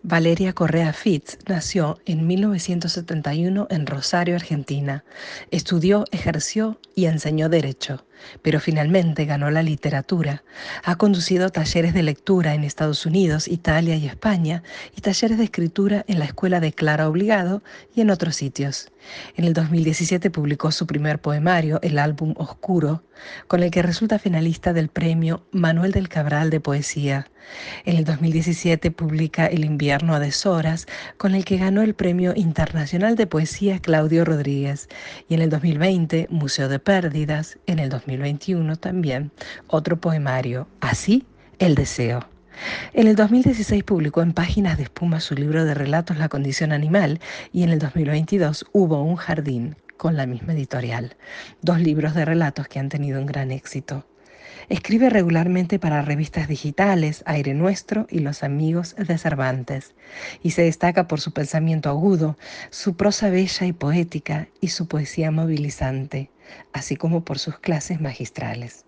Valeria Correa Fitz nació en 1971 en Rosario, Argentina. Estudió, ejerció y enseñó Derecho, pero finalmente ganó la literatura. Ha conducido talleres de lectura en Estados Unidos, Italia y España y talleres de escritura en la Escuela de Clara Obligado y en otros sitios. En el 2017 publicó su primer poemario, el álbum Oscuro, con el que resulta finalista del premio Manuel del Cabral de Poesía. En el 2017 publica El invierno a deshoras, con el que ganó el Premio Internacional de Poesía Claudio Rodríguez. Y en el 2020, Museo de Pérdidas. En el 2021 también, otro poemario, Así, El deseo. En el 2016 publicó en Páginas de Espuma su libro de relatos La condición animal y en el 2022 Hubo un jardín con la misma editorial. Dos libros de relatos que han tenido un gran éxito. Escribe regularmente para revistas digitales, Aire Nuestro y Los Amigos de Cervantes, y se destaca por su pensamiento agudo, su prosa bella y poética y su poesía movilizante, así como por sus clases magistrales.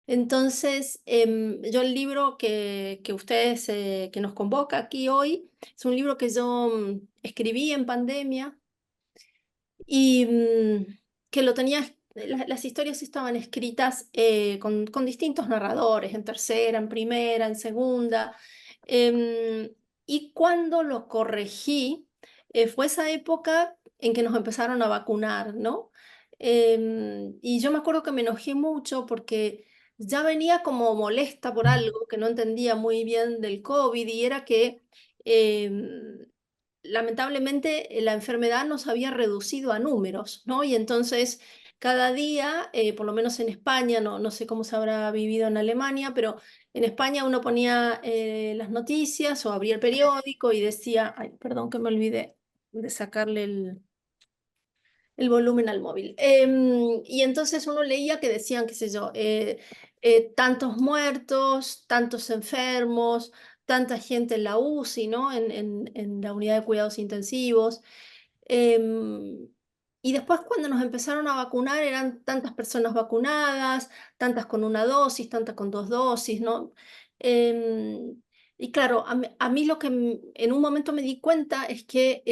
Entonces, yo el libro que ustedes, que nos convoca aquí hoy, es un libro que yo escribí en pandemia y que lo tenía, las historias estaban escritas con distintos narradores, en tercera, en primera, en segunda. em, y cuando lo corregí, fue esa época en que nos empezaron a vacunar, ¿no? Y yo me acuerdo que me enojé mucho porque ya venía como molesta por algo que no entendía muy bien del COVID y era que em, lamentablemente, la enfermedad nos había reducido a números, ¿no? Y entonces, cada día, por lo menos en España, no sé cómo se habrá vivido en Alemania, pero en España uno ponía las noticias o abría el periódico y decía, ay, perdón que me olvidé de sacarle el volumen al móvil. Y entonces uno leía que decían, qué sé yo, tantos muertos, tantos enfermos, tanta gente en la UCI, ¿no? En la unidad de cuidados intensivos. Em, y después cuando nos empezaron a vacunar eran tantas personas vacunadas, tantas con una dosis, tantas con dos dosis, ¿no? Em, y claro, a mí lo que en un momento me di cuenta es que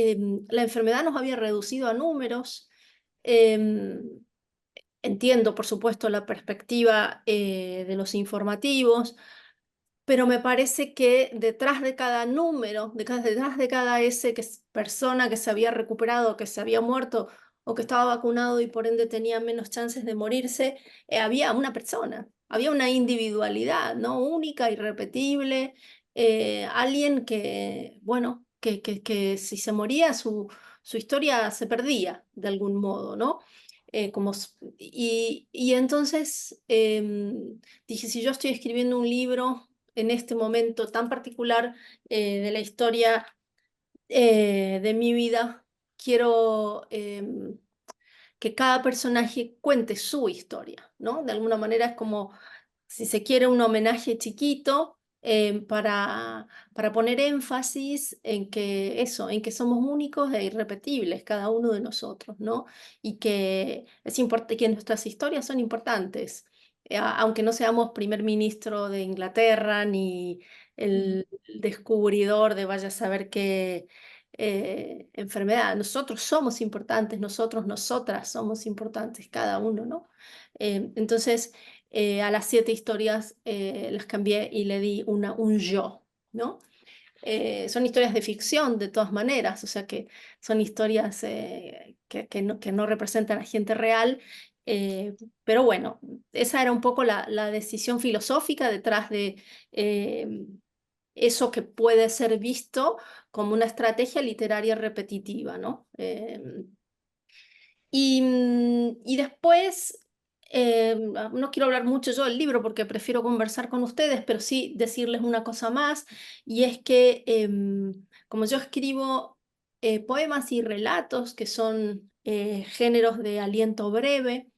la enfermedad nos había reducido a números. Em, Entiendo, por supuesto, la perspectiva de los informativos, pero me parece que detrás de cada número, detrás de cada ese que es persona que se había recuperado, que se había muerto o que estaba vacunado y por ende tenía menos chances de morirse, había una persona, había una individualidad, ¿no? Única, irrepetible, alguien que, bueno, que si se moría su historia se perdía de algún modo, ¿no? Y entonces dije, si yo estoy escribiendo un libro en este momento tan particular de la historia de mi vida, quiero que cada personaje cuente su historia, ¿no? De alguna manera es como, si se quiere, un homenaje chiquito para poner énfasis en que eso, en que somos únicos e irrepetibles, cada uno de nosotros, ¿no? Y que que nuestras historias son importantes, aunque no seamos primer ministro de Inglaterra ni el descubridor de vaya a saber qué enfermedad. Nosotros somos importantes, nosotros, nosotras somos importantes, cada uno, ¿no? Entonces, a las 7 historias las cambié y le di un yo, ¿no? Son historias de ficción de todas maneras, o sea que son historias que no representan a gente real, pero bueno, esa era un poco la decisión filosófica detrás de eso que puede ser visto como una estrategia literaria repetitiva, ¿no? Y después, no quiero hablar mucho yo del libro porque prefiero conversar con ustedes, pero sí decirles una cosa más, y es que como yo escribo poemas y relatos, que son géneros de aliento breve,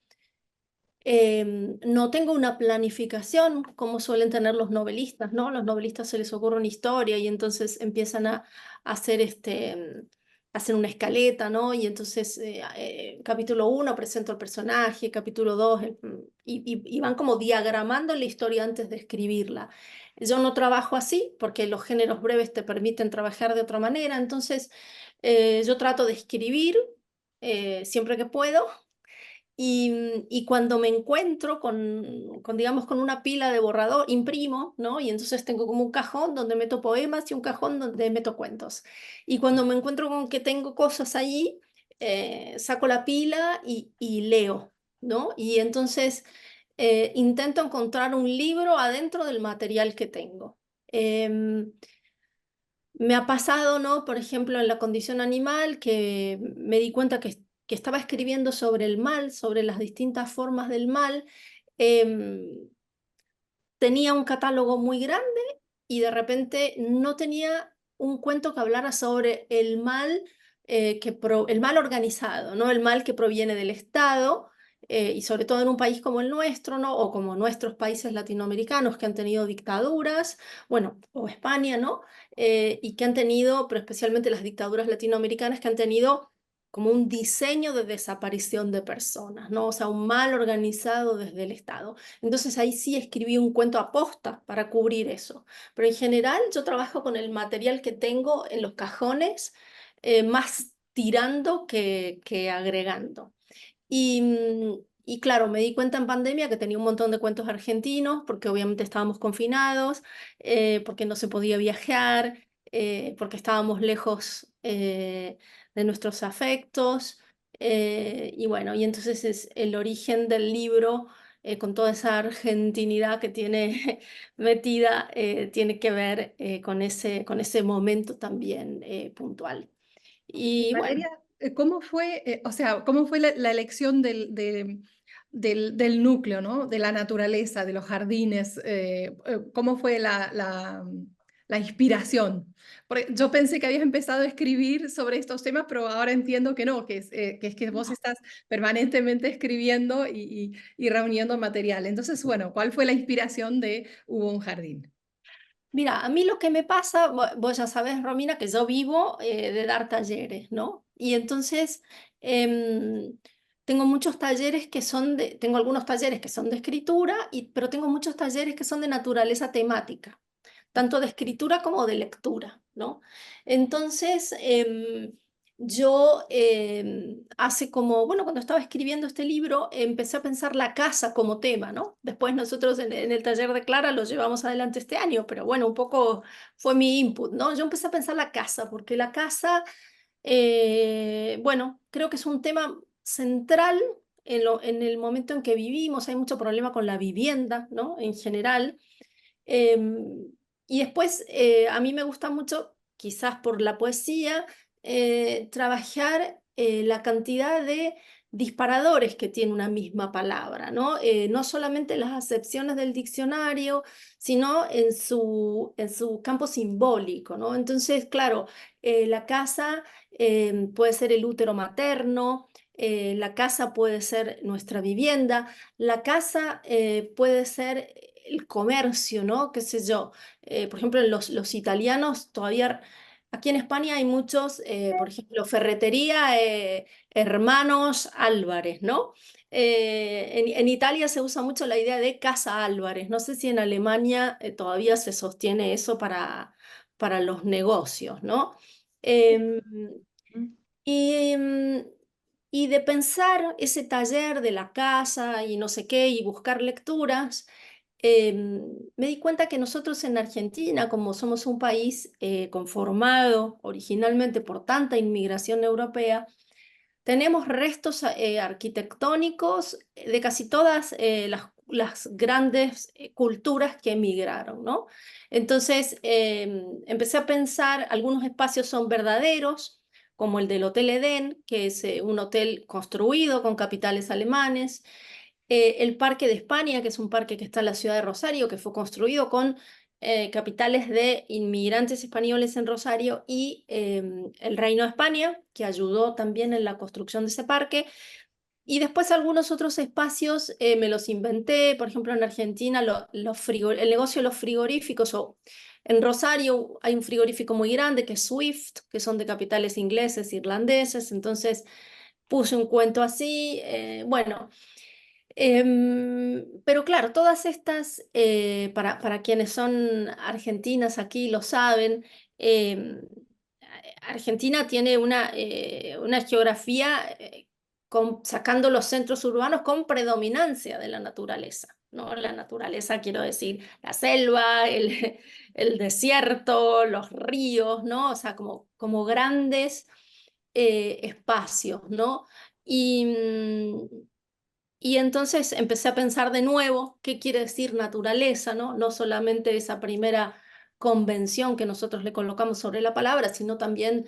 no tengo una planificación como suelen tener los novelistas, ¿no? Los novelistas se les ocurre una historia y entonces empiezan a hacer hacen una escaleta, ¿no? Y entonces, capítulo 1 presento el personaje, capítulo 2, y van como diagramando la historia antes de escribirla. Yo no trabajo así porque los géneros breves te permiten trabajar de otra manera, entonces yo trato de escribir siempre que puedo. Y cuando me encuentro digamos, con una pila de borrador, imprimo, ¿no? Y entonces tengo como un cajón donde meto poemas y un cajón donde meto cuentos. Y cuando me encuentro con que tengo cosas allí, saco la pila y leo, ¿no? Y entonces intento encontrar un libro adentro del material que tengo. Em, Me ha pasado, ¿no? Por ejemplo, en La condición animal, que me di cuenta que estaba escribiendo sobre el mal, sobre las distintas formas del mal. Em, Tenía un catálogo muy grande y de repente no tenía un cuento que hablara sobre el mal, el mal organizado, ¿no? El mal que proviene del Estado, y sobre todo en un país como el nuestro, ¿no? O como nuestros países latinoamericanos que han tenido dictaduras, bueno, o España, ¿no? Y que han tenido, pero especialmente las dictaduras latinoamericanas, que han tenido como un diseño de desaparición de personas, ¿no? O sea, un mal organizado desde el Estado. Entonces ahí sí escribí un cuento aposta para cubrir eso. Pero en general yo trabajo con el material que tengo en los cajones, más tirando que agregando. Y claro, me di cuenta en pandemia que tenía un montón de cuentos argentinos, porque obviamente estábamos confinados, porque no se podía viajar, porque estábamos lejos de nuestros afectos. Y bueno, y entonces es el origen del libro, con toda esa argentinidad que tiene metida, tiene que ver con ese momento también puntual. Y Y bueno. Valeria, ¿cómo fue, o sea, cómo fue la elección del núcleo, ¿no? De la naturaleza, de los jardines? ¿Cómo fue la inspiración? Porque yo pensé que habías empezado a escribir sobre estos temas, pero ahora entiendo que no, que vos estás permanentemente escribiendo y reuniendo material. Entonces, bueno, ¿cuál fue la inspiración de Hubo un jardín? Mira, a mí lo que me pasa, vos ya sabes, Romina, que yo vivo de dar talleres, ¿no? Y entonces em, tengo muchos talleres tengo algunos talleres que son de escritura, pero tengo muchos talleres que son de naturaleza temática, tanto de escritura como de lectura, ¿no? Entonces, yo hace como, bueno, cuando estaba escribiendo este libro, empecé a pensar la casa como tema, ¿no? Después nosotros en el taller de Clara lo llevamos adelante este año, pero bueno, un poco fue mi input, ¿no? Yo empecé a pensar la casa, porque la casa, bueno, creo que es un tema central en el momento en que vivimos. Hay mucho problema con la vivienda, ¿no? En general. Em, y después, a mí me gusta mucho, quizás por la poesía, trabajar la cantidad de disparadores que tiene una misma palabra, ¿no? No solamente las acepciones del diccionario, sino en su campo simbólico, ¿no? Entonces, claro, la casa puede ser el útero materno, la casa puede ser nuestra vivienda, la casa puede ser el comercio, ¿no? Qué sé yo. Por ejemplo, los italianos todavía, aquí en España hay muchos, por ejemplo, ferretería Hermanos Álvarez, ¿no? En Italia se usa mucho la idea de Casa Álvarez. No sé si en Alemania todavía se sostiene eso para los negocios, ¿no? Em, y, y de pensar ese taller de la casa y no sé qué, y buscar lecturas, me di cuenta que nosotros en Argentina, como somos un país conformado originalmente por tanta inmigración europea, tenemos restos arquitectónicos de casi todas las grandes culturas que emigraron, ¿no? Entonces, empecé a pensar, algunos espacios son verdaderos, como el del Hotel Edén, que es un hotel construido con capitales alemanes. El Parque de España, que es un parque que está en la ciudad de Rosario, que fue construido con capitales de inmigrantes españoles en Rosario, y el Reino de España, que ayudó también en la construcción de ese parque. Y después algunos otros espacios me los inventé, por ejemplo en Argentina el negocio de los frigoríficos, o en Rosario hay un frigorífico muy grande que es Swift, que son de capitales ingleses, irlandeses, entonces puse un cuento así, bueno. Pero claro, todas estas, para quienes son argentinas aquí lo saben, em, Argentina tiene una geografía sacando los centros urbanos con predominancia de la naturaleza, ¿no? La naturaleza, quiero decir, la selva, el desierto, los ríos, ¿no? O sea, como grandes espacios, ¿no? Y, y entonces empecé a pensar de nuevo qué quiere decir naturaleza, ¿no? No solamente esa primera convención que nosotros le colocamos sobre la palabra, sino también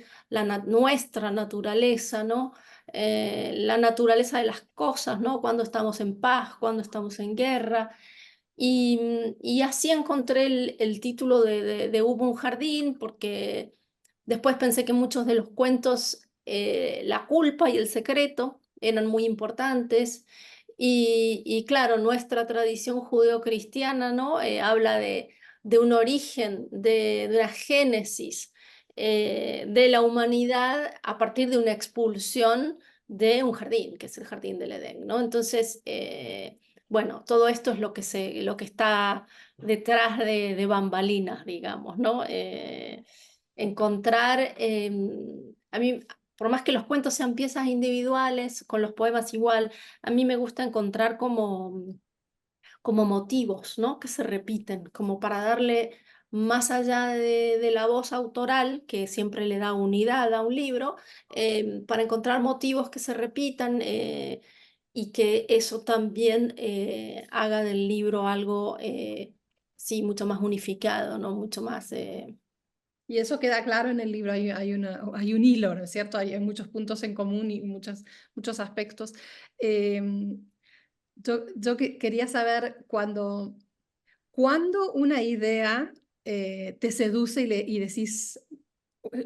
nuestra naturaleza, ¿no? La naturaleza de las cosas, ¿no? Cuando estamos en paz, cuando estamos en guerra. Y así encontré el título de Hubo un jardín, porque después pensé que muchos de los cuentos, la culpa y el secreto, eran muy importantes. Y claro, nuestra tradición judeocristiana, ¿no? Habla de un origen, de una génesis de la humanidad a partir de una expulsión de un jardín, que es el jardín del Edén, ¿no? Entonces, bueno, todo esto es lo que está detrás de bambalinas, digamos, ¿no? Encontrar, a mí, por más que los cuentos sean piezas individuales, con los poemas igual, a mí me gusta encontrar como motivos, ¿no? Que se repiten, como para darle más allá de la voz autoral, que siempre le da unidad a un libro, para encontrar motivos que se repitan y que eso también haga del libro algo, sí, mucho más unificado, ¿no? Mucho más... Y eso queda claro en el libro, hay un hilo, ¿no es cierto? Hay muchos puntos en común y muchos aspectos. Yo quería saber cuando una idea te seduce y decís,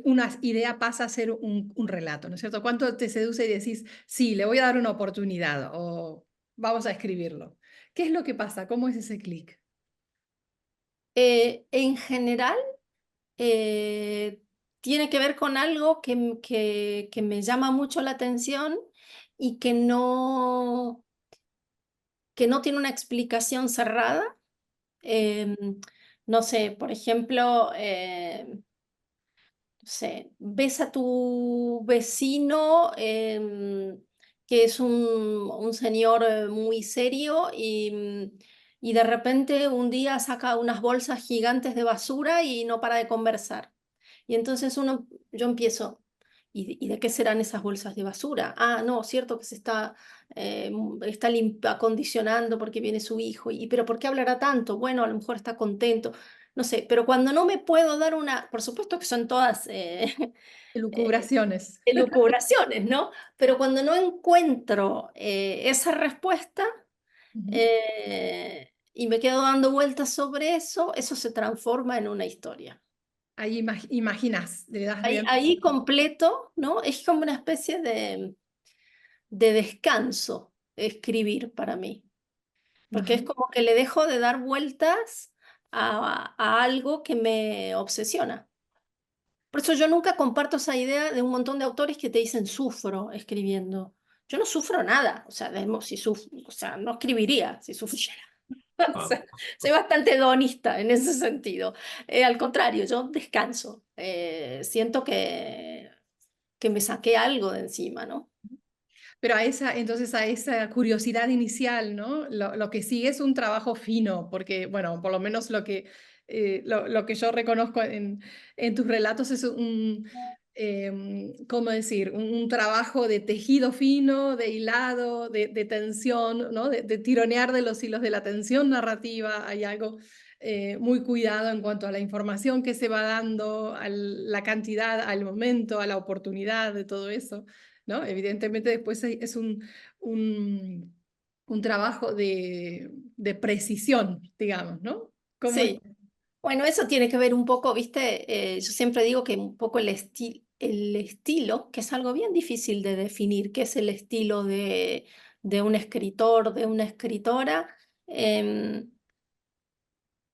una idea pasa a ser un relato, ¿no es cierto? ¿Cuánto te seduce y decís, sí, le voy a dar una oportunidad o vamos a escribirlo? ¿Qué es lo que pasa? ¿Cómo es ese clic? En general, eh, tiene que ver con algo que me llama mucho la atención y que no tiene una explicación cerrada. Em, no sé, por ejemplo, no sé, ves a tu vecino que es un señor muy serio y de repente un día saca unas bolsas gigantes de basura y no para de conversar. Y entonces yo empiezo, ¿y de qué serán esas bolsas de basura? Ah, no, cierto que está acondicionando porque viene su hijo. Pero ¿por qué hablará tanto? Bueno, a lo mejor está contento. No sé, pero cuando no me puedo dar por supuesto que son todas eh, Elucubraciones. elucubraciones, ¿no? Pero cuando no encuentro esa respuesta Ujú. y me quedo dando vueltas sobre eso, eso se transforma en una historia. Ahí imaginas, le das, Ahí completo, ¿no? Es como una especie de descanso escribir para mí, porque es Ujú. como que le dejo de dar vueltas a algo que me obsesiona. Por eso yo nunca comparto esa idea de un montón de autores que te dicen sufro escribiendo. Yo no sufro nada, o sea, o sea, no escribiría si sufriera. O sea, soy bastante hedonista en ese sentido. Al contrario, yo descanso. Siento que me saqué algo de encima, ¿no? Pero entonces a esa curiosidad inicial, ¿no? Lo que sigue es un trabajo fino, porque, bueno, por lo menos lo que yo reconozco en tus relatos es ¿cómo decir? Un trabajo de tejido fino, de hilado, de tensión, ¿no? De tironear de los hilos de la tensión narrativa. Hay algo muy cuidado en cuanto a la información que se va dando, a la cantidad, al momento, a la oportunidad de todo eso. ¿No? Evidentemente después es un trabajo de precisión, digamos, ¿no? ¿Cómo es? Sí. Bueno, eso tiene que ver un poco, viste, yo siempre digo que un poco el estilo, que es algo bien difícil de definir, qué es el estilo de un escritor, de una escritora, em,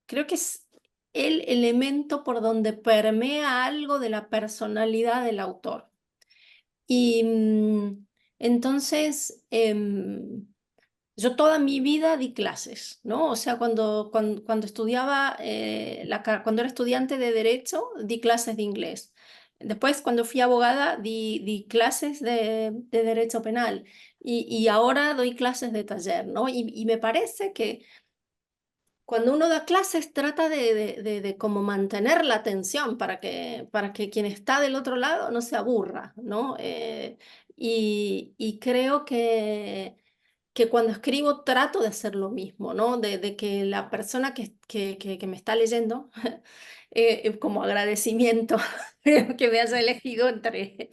creo que es el elemento por donde permea algo de la personalidad del autor. Y entonces, yo toda mi vida di clases, ¿no? O sea, cuando estudiaba, cuando era estudiante de Derecho, di clases de inglés. Después, cuando fui abogada, di clases de Derecho Penal. Y ahora doy clases de taller, ¿no? Y me parece que cuando uno da clases trata de como mantener la atención para que quien está del otro lado no se aburra, ¿no? Y creo que cuando escribo trato de hacer lo mismo, ¿no? De que la persona que me está leyendo, como agradecimiento que me haya elegido entre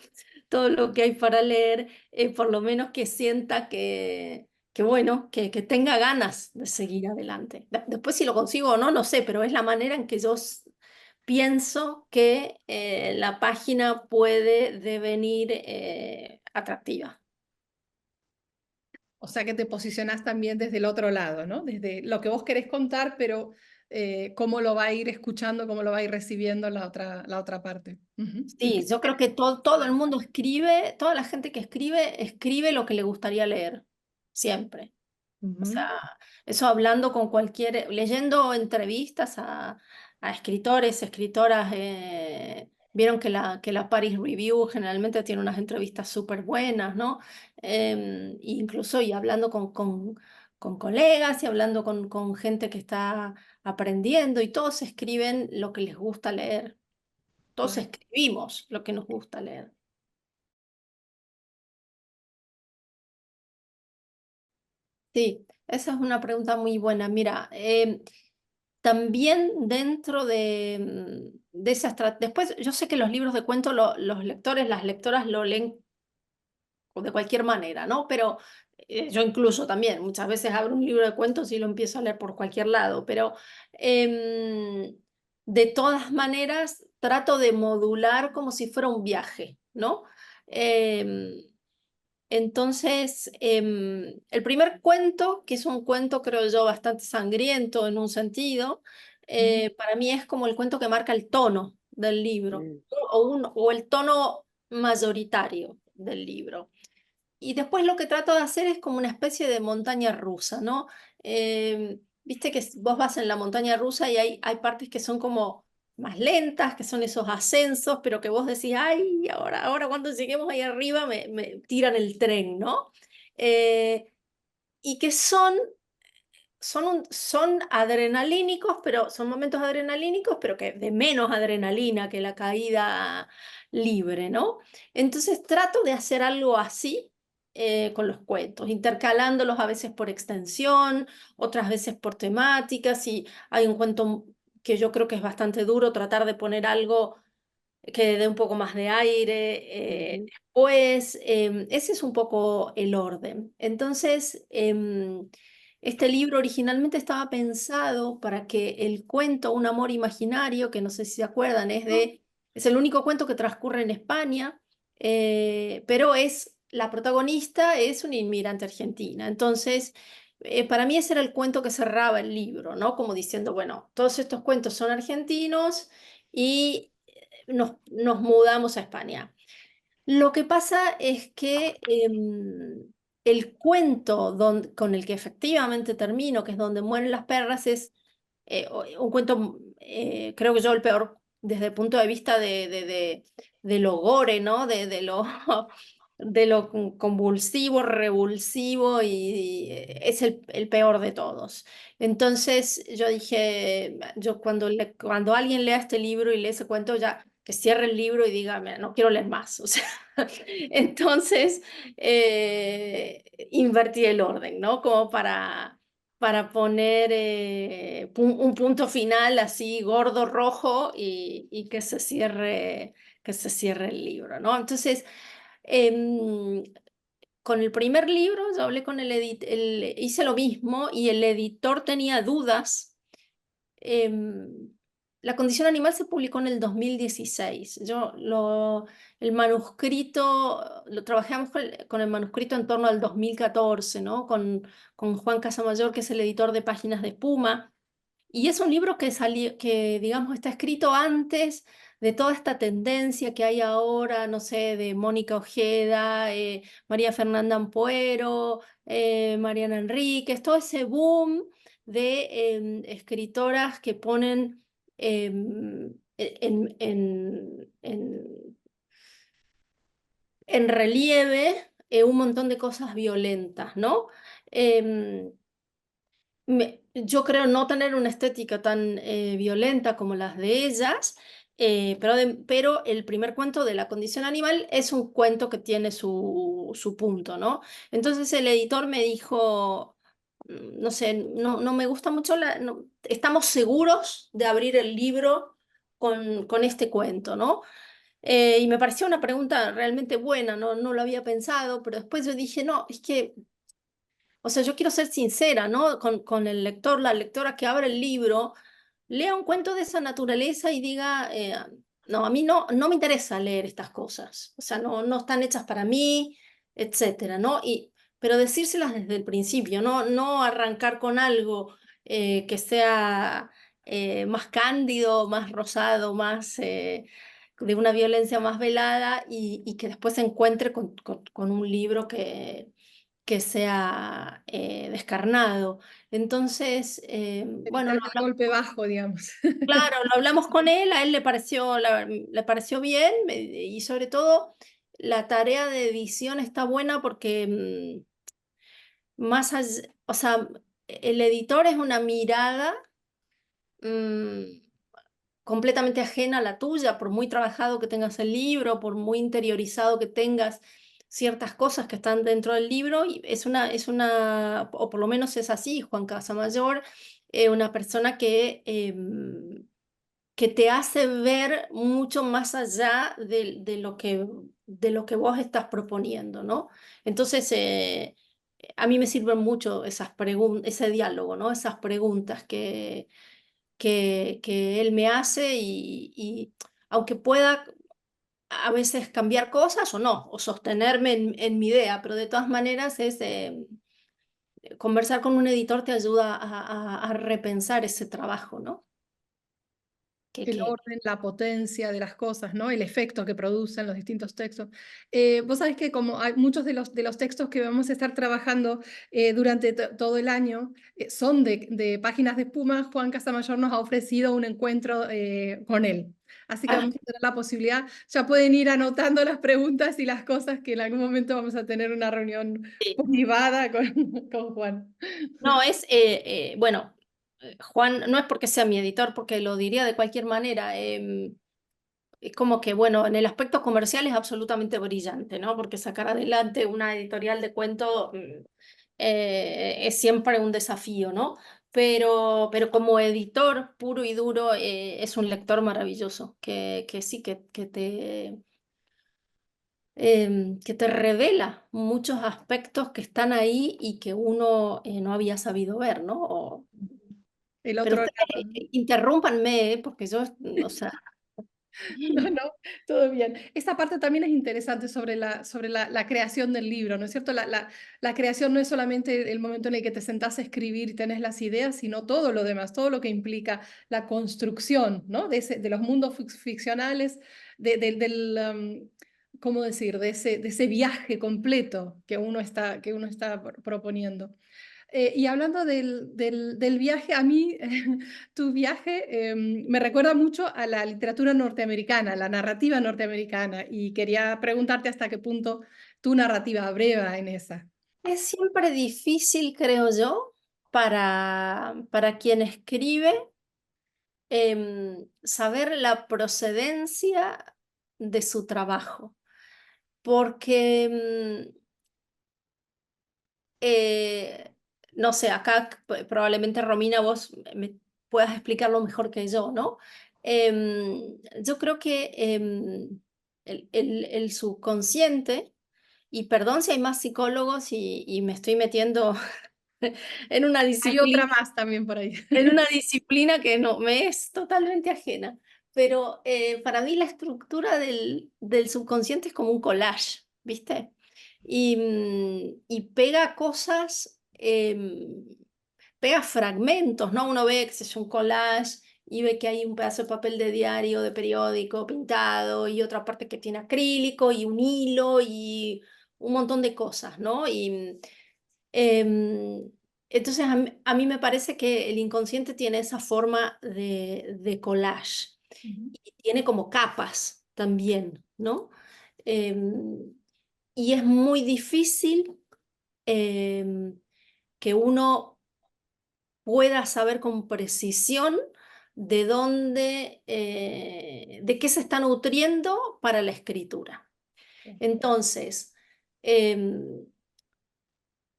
todo lo que hay para leer, por lo menos que sienta que bueno, que tenga ganas de seguir adelante. Después si lo consigo o no, no sé, pero es la manera en que yo pienso que la página puede devenir atractiva. O sea que te posicionás también desde el otro lado, ¿no? Desde lo que vos querés contar, pero cómo lo va a ir escuchando, cómo lo va a ir recibiendo la otra parte. Ujú. Y Sí, yo creo que todo el mundo escribe, toda la gente que escribe, escribe lo que le gustaría leer, siempre. O ujú, sea, eso hablando con cualquier, leyendo entrevistas a escritores, escritoras, vieron que la Paris Review generalmente tiene unas entrevistas súper buenas, ¿no? Incluso y hablando con colegas y hablando con gente que está aprendiendo y todos escriben lo que les gusta leer. Todos claro. escribimos lo que nos gusta leer. Sí, esa es una pregunta muy buena. Mira, también dentro de esas... Después, yo sé que los libros de cuento los lectores, las lectoras lo leen de cualquier manera, ¿no? Pero yo incluso también, muchas veces abro un libro de cuentos y lo empiezo a leer por cualquier lado, pero em, de todas maneras trato de modular como si fuera un viaje, ¿no? Em, entonces, el primer cuento, que es un cuento, creo yo, bastante sangriento en un sentido, Mm, para mí es como el cuento que marca el tono del libro, mm, o el tono mayoritario del libro. Y después lo que trato de hacer es como una especie de montaña rusa, ¿no? Viste que vos vas en la montaña rusa y hay partes que son como más lentas, que son esos ascensos, pero que vos decís, ay, ahora cuando lleguemos ahí arriba me tiran el tren, ¿no? Y que son adrenalínicos, pero son momentos adrenalínicos, pero que de menos adrenalina que la caída libre, ¿no? Entonces trato de hacer algo así con los cuentos, intercalándolos a veces por extensión, otras veces por temáticas. Y hay un cuento que yo creo que es bastante duro, tratar de poner algo que dé un poco más de aire. ujú, Después, ese es un poco el orden. Entonces, este libro originalmente estaba pensado para que el cuento Un amor imaginario, que no sé si se acuerdan, es el único cuento que transcurre en España, pero la protagonista es una inmigrante argentina. Entonces, para mí ese era el cuento que cerraba el libro, ¿no? Como diciendo, bueno, todos estos cuentos son argentinos y nos mudamos a España. Lo que pasa es que el cuento con el que efectivamente termino, que es donde mueren las perras, es un cuento, creo que yo el peor desde el punto de vista de lo gore, ¿no? De lo convulsivo, revulsivo y es el peor de todos. Entonces yo dije, yo cuando alguien lea este libro y lee ese cuento, ya que cierre el libro y diga, "Mira, no quiero leer más". O sea, entonces invertí el orden, ¿no? Como para poner un punto final así gordo, rojo y que se cierre el libro, ¿no? Entonces, em, con el primer libro yo hablé con hice lo mismo y el editor tenía dudas. em, La condición animal se publicó en el 2016. El manuscrito, lo trabajamos con el manuscrito en torno al 2014, ¿no? Con Juan Casamayor, que es el editor de Páginas de Espuma. Y es un libro que salió, que digamos está escrito antes de toda esta tendencia que hay ahora, no sé, de Mónica Ojeda, María Fernanda Ampuero, Mariana Enríquez, todo ese boom de escritoras que ponen en relieve un montón de cosas violentas, ¿no? Em, yo creo no tener una estética tan violenta como las de ellas, pero el primer cuento de La condición animal es un cuento que tiene su punto, ¿no? Entonces el editor me dijo, no sé, no me gusta mucho, estamos seguros de abrir el libro con este cuento, ¿no? Y me pareció una pregunta realmente buena, no lo había pensado, pero después yo dije, no, es que o sea, yo quiero ser sincera, ¿no? Con el lector, la lectora que abra el libro, lea un cuento de esa naturaleza y diga, no, a mí no me interesa leer estas cosas, o sea, no están hechas para mí, etcétera, ¿no? Pero decírselas desde el principio, no arrancar con algo que sea más cándido, más rosado, más de una violencia más velada y que después se encuentre con un libro que sea descarnado. Entonces, bueno, Evitar el golpe bajo, digamos. claro, lo hablamos con él, a él le pareció bien y sobre todo la tarea de edición está buena porque más allá, o sea, el editor es una mirada mm, completamente ajena a la tuya, por muy trabajado que tengas el libro, por muy interiorizado que tengas ciertas cosas que están dentro del libro, y o por lo menos es así, Juan Casamayor, una persona que te hace ver mucho más allá de lo que vos estás proponiendo, ¿no? Entonces, a mí me sirven mucho ese diálogo, ¿no? Esas preguntas que él me hace y aunque pueda a veces cambiar cosas o no, o sostenerme en mi idea, pero de todas maneras conversar con un editor te ayuda a repensar ese trabajo, ¿no? Que, El que, orden, la potencia de las cosas, ¿no? El efecto que producen los distintos textos. Vos sabés que como hay muchos de los textos que vamos a estar trabajando durante todo el año son de Páginas de Espuma, Juan Casamayor nos ha ofrecido un encuentro con él. Así que ah, vamos a tener la posibilidad, ya pueden ir anotando las preguntas y las cosas que en algún momento vamos a tener una reunión sí. privada con Juan. No, bueno, Juan, no es porque sea mi editor, porque lo diría de cualquier manera. Es como que, bueno, en el aspecto comercial es absolutamente brillante, ¿no? Porque sacar adelante una editorial de cuento es siempre un desafío, ¿no? Pero como editor puro y duro es un lector maravilloso, que sí, que te revela muchos aspectos que están ahí y que uno no había sabido ver, ¿no? El Pero otro ustedes lado, ¿no? interrúmpanme, porque yo, o sea... No, no, todo bien. Esta parte también es interesante sobre la creación del libro, ¿no es cierto? La creación no es solamente el momento en el que te sentás a escribir y tenés las ideas, sino todo lo demás, todo lo que implica la construcción, ¿no? De los mundos ficcionales, ¿cómo decir? De ese viaje completo que uno está proponiendo. Y hablando del viaje, a mí tu viaje me recuerda mucho a la literatura norteamericana, la narrativa norteamericana, y quería preguntarte hasta qué punto tu narrativa abreva en esa. Es siempre difícil, creo yo, para quien escribe saber la procedencia de su trabajo, porque, no sé, acá probablemente Romina vos me puedas explicarlo mejor que yo, ¿no? Yo creo que el subconsciente, y perdón si hay más psicólogos y me estoy metiendo en una Hay otra disciplina, más también por ahí. en una disciplina que no me es totalmente ajena. Pero para mí la estructura del subconsciente es como un collage, ¿viste? Y pega cosas, pega fragmentos, ¿no? Uno ve que es un collage y ve que hay un pedazo de papel de diario, de periódico pintado y otra parte que tiene acrílico y un hilo y un montón de cosas, ¿no? Em, entonces a mí me parece que el inconsciente tiene esa forma de collage Ujú. y tiene como capas también, ¿no? Em, y es muy difícil em, que uno pueda saber con precisión de dónde, de qué se está nutriendo para la escritura. Entonces, em,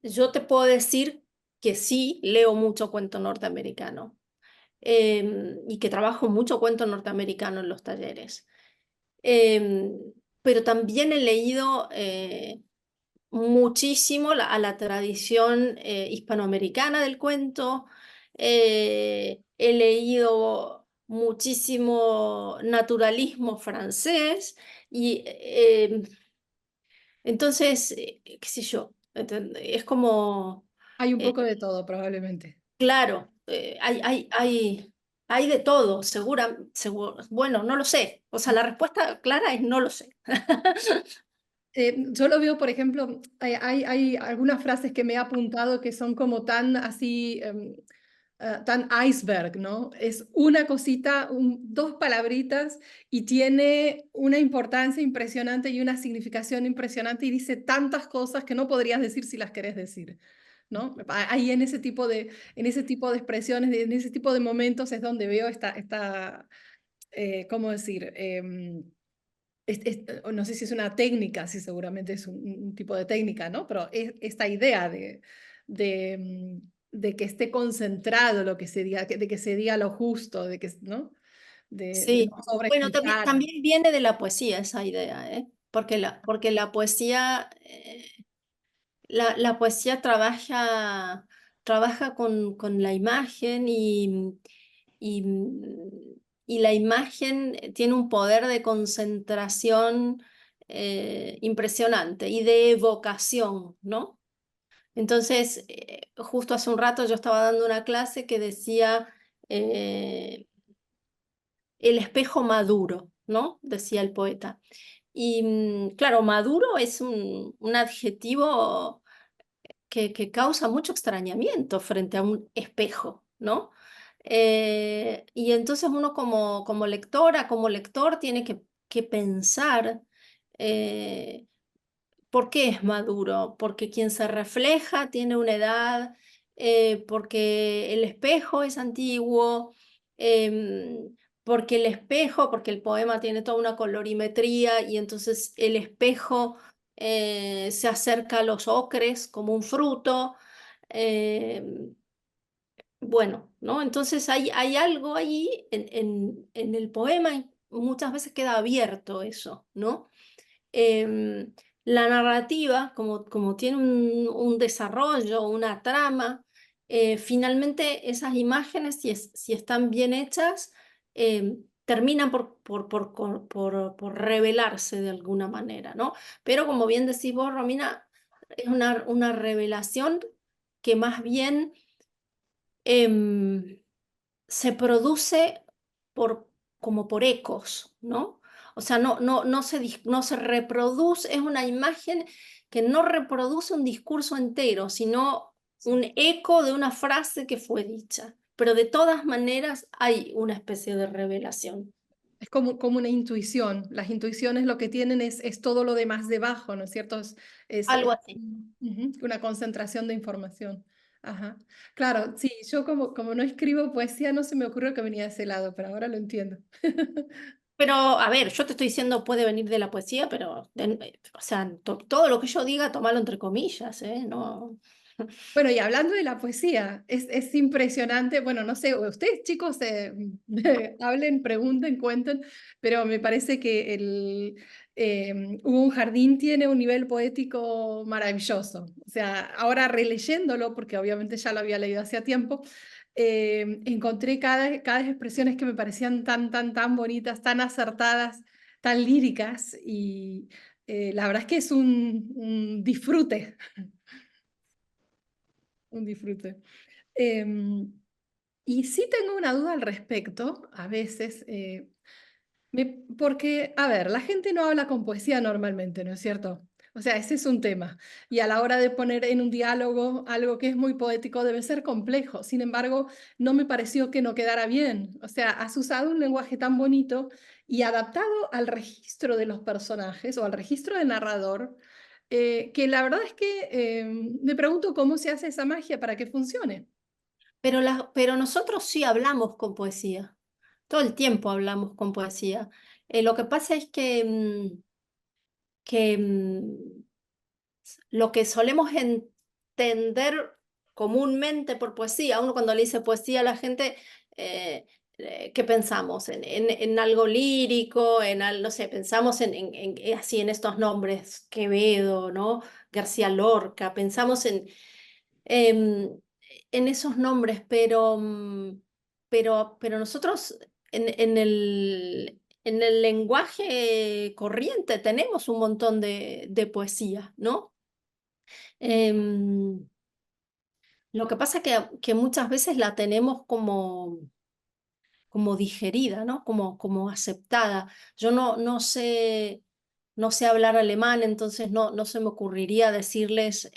yo te puedo decir que sí, leo mucho cuento norteamericano y que trabajo mucho cuento norteamericano en los talleres. Em, pero también he leído muchísimo a la tradición hispanoamericana del cuento. He leído muchísimo naturalismo francés y entonces, qué sé yo, es como, Hay un eh, poco de todo, probablemente. claro, hay de todo, bueno, no lo sé. O sea, la respuesta clara es no lo sé. Yo lo veo, por ejemplo, hay algunas frases que me he apuntado que son como tan así, tan iceberg, ¿no? Es una cosita, dos palabritas y tiene una importancia impresionante y una significación impresionante y dice tantas cosas que no podrías decir si las querés decir, ¿no? Ahí en ese tipo de expresiones, en ese tipo de momentos es donde veo ¿cómo decir? No sé si es una técnica, sí, seguramente es un tipo de técnica, ¿no? Pero esta idea de que esté concentrado lo que se diga, de que se diga lo justo, de que, ¿no? De Sí, no bueno, también, sobreexplicar. también viene de la poesía esa idea, ¿eh? Porque la poesía, la poesía trabaja con la imagen y, y la imagen tiene un poder de concentración impresionante y de evocación, ¿no? Entonces, justo hace un rato yo estaba dando una clase que decía el espejo maduro, ¿no? Decía el poeta. Y claro, maduro es un adjetivo que causa mucho extrañamiento frente a un espejo, ¿no? Y entonces uno como lectora, como lector, tiene que pensar eh, ¿por qué es maduro? Porque quien se refleja tiene una edad, porque el espejo es antiguo, porque el espejo, porque el poema tiene toda una colorimetría y entonces el espejo se acerca a los ocres como un fruto. em, bueno, ¿no? Entonces hay algo ahí en el poema y muchas veces queda abierto eso, ¿no? Em, la narrativa, como tiene un desarrollo, una trama, finalmente esas imágenes, si están bien hechas, terminan por revelarse de alguna manera, ¿no? Pero como bien decís vos, Romina, es una revelación que más bien em, se produce por, como por ecos, ¿no? O sea, no se reproduce, es una imagen que no reproduce un discurso entero, sino un eco de una frase que fue dicha. Pero de todas maneras hay una especie de revelación. Es como una intuición. Las intuiciones lo que tienen es todo lo demás debajo, ¿no es cierto? Algo así. Una concentración de información. Ajá. Claro, sí, yo como no escribo poesía, no se me ocurrió que venía de ese lado, pero ahora lo entiendo. Pero, a ver, yo te estoy diciendo puede venir de la poesía, pero, o sea, todo lo que yo diga, tomalo entre comillas, ¿eh? No. Bueno, y hablando de la poesía, es impresionante. Bueno, no sé, ustedes chicos hablen, pregunten, cuenten, pero me parece que Un jardín tiene un nivel poético maravilloso. O sea, ahora releyéndolo, porque obviamente ya lo había leído hacía tiempo, encontré cada expresiones que me parecían tan bonitas, tan acertadas, tan líricas, y la verdad es que es un disfrute, un disfrute. Em, y sí tengo una duda al respecto, a veces, porque, a ver, la gente no habla con poesía normalmente, ¿no es cierto? O sea, ese es un tema. Y a la hora de poner en un diálogo algo que es muy poético debe ser complejo. Sin embargo, no me pareció que no quedara bien. O sea, has usado un lenguaje tan bonito y adaptado al registro de los personajes o al registro del narrador, que la verdad es que me pregunto cómo se hace esa magia para que funcione. Pero nosotros sí hablamos con poesía, todo el tiempo hablamos con poesía. Lo que pasa es que lo que solemos entender comúnmente por poesía, uno cuando le dice poesía a la gente, ¿qué pensamos? En algo lírico, no sé, pensamos así en estos nombres, Quevedo, ¿no? García Lorca, pensamos em, en esos nombres, pero nosotros en el lenguaje corriente tenemos un montón de poesía, ¿no? Em, lo que pasa que muchas veces la tenemos como digerida, ¿no? Como aceptada. Yo no sé hablar alemán, entonces no se me ocurriría decirles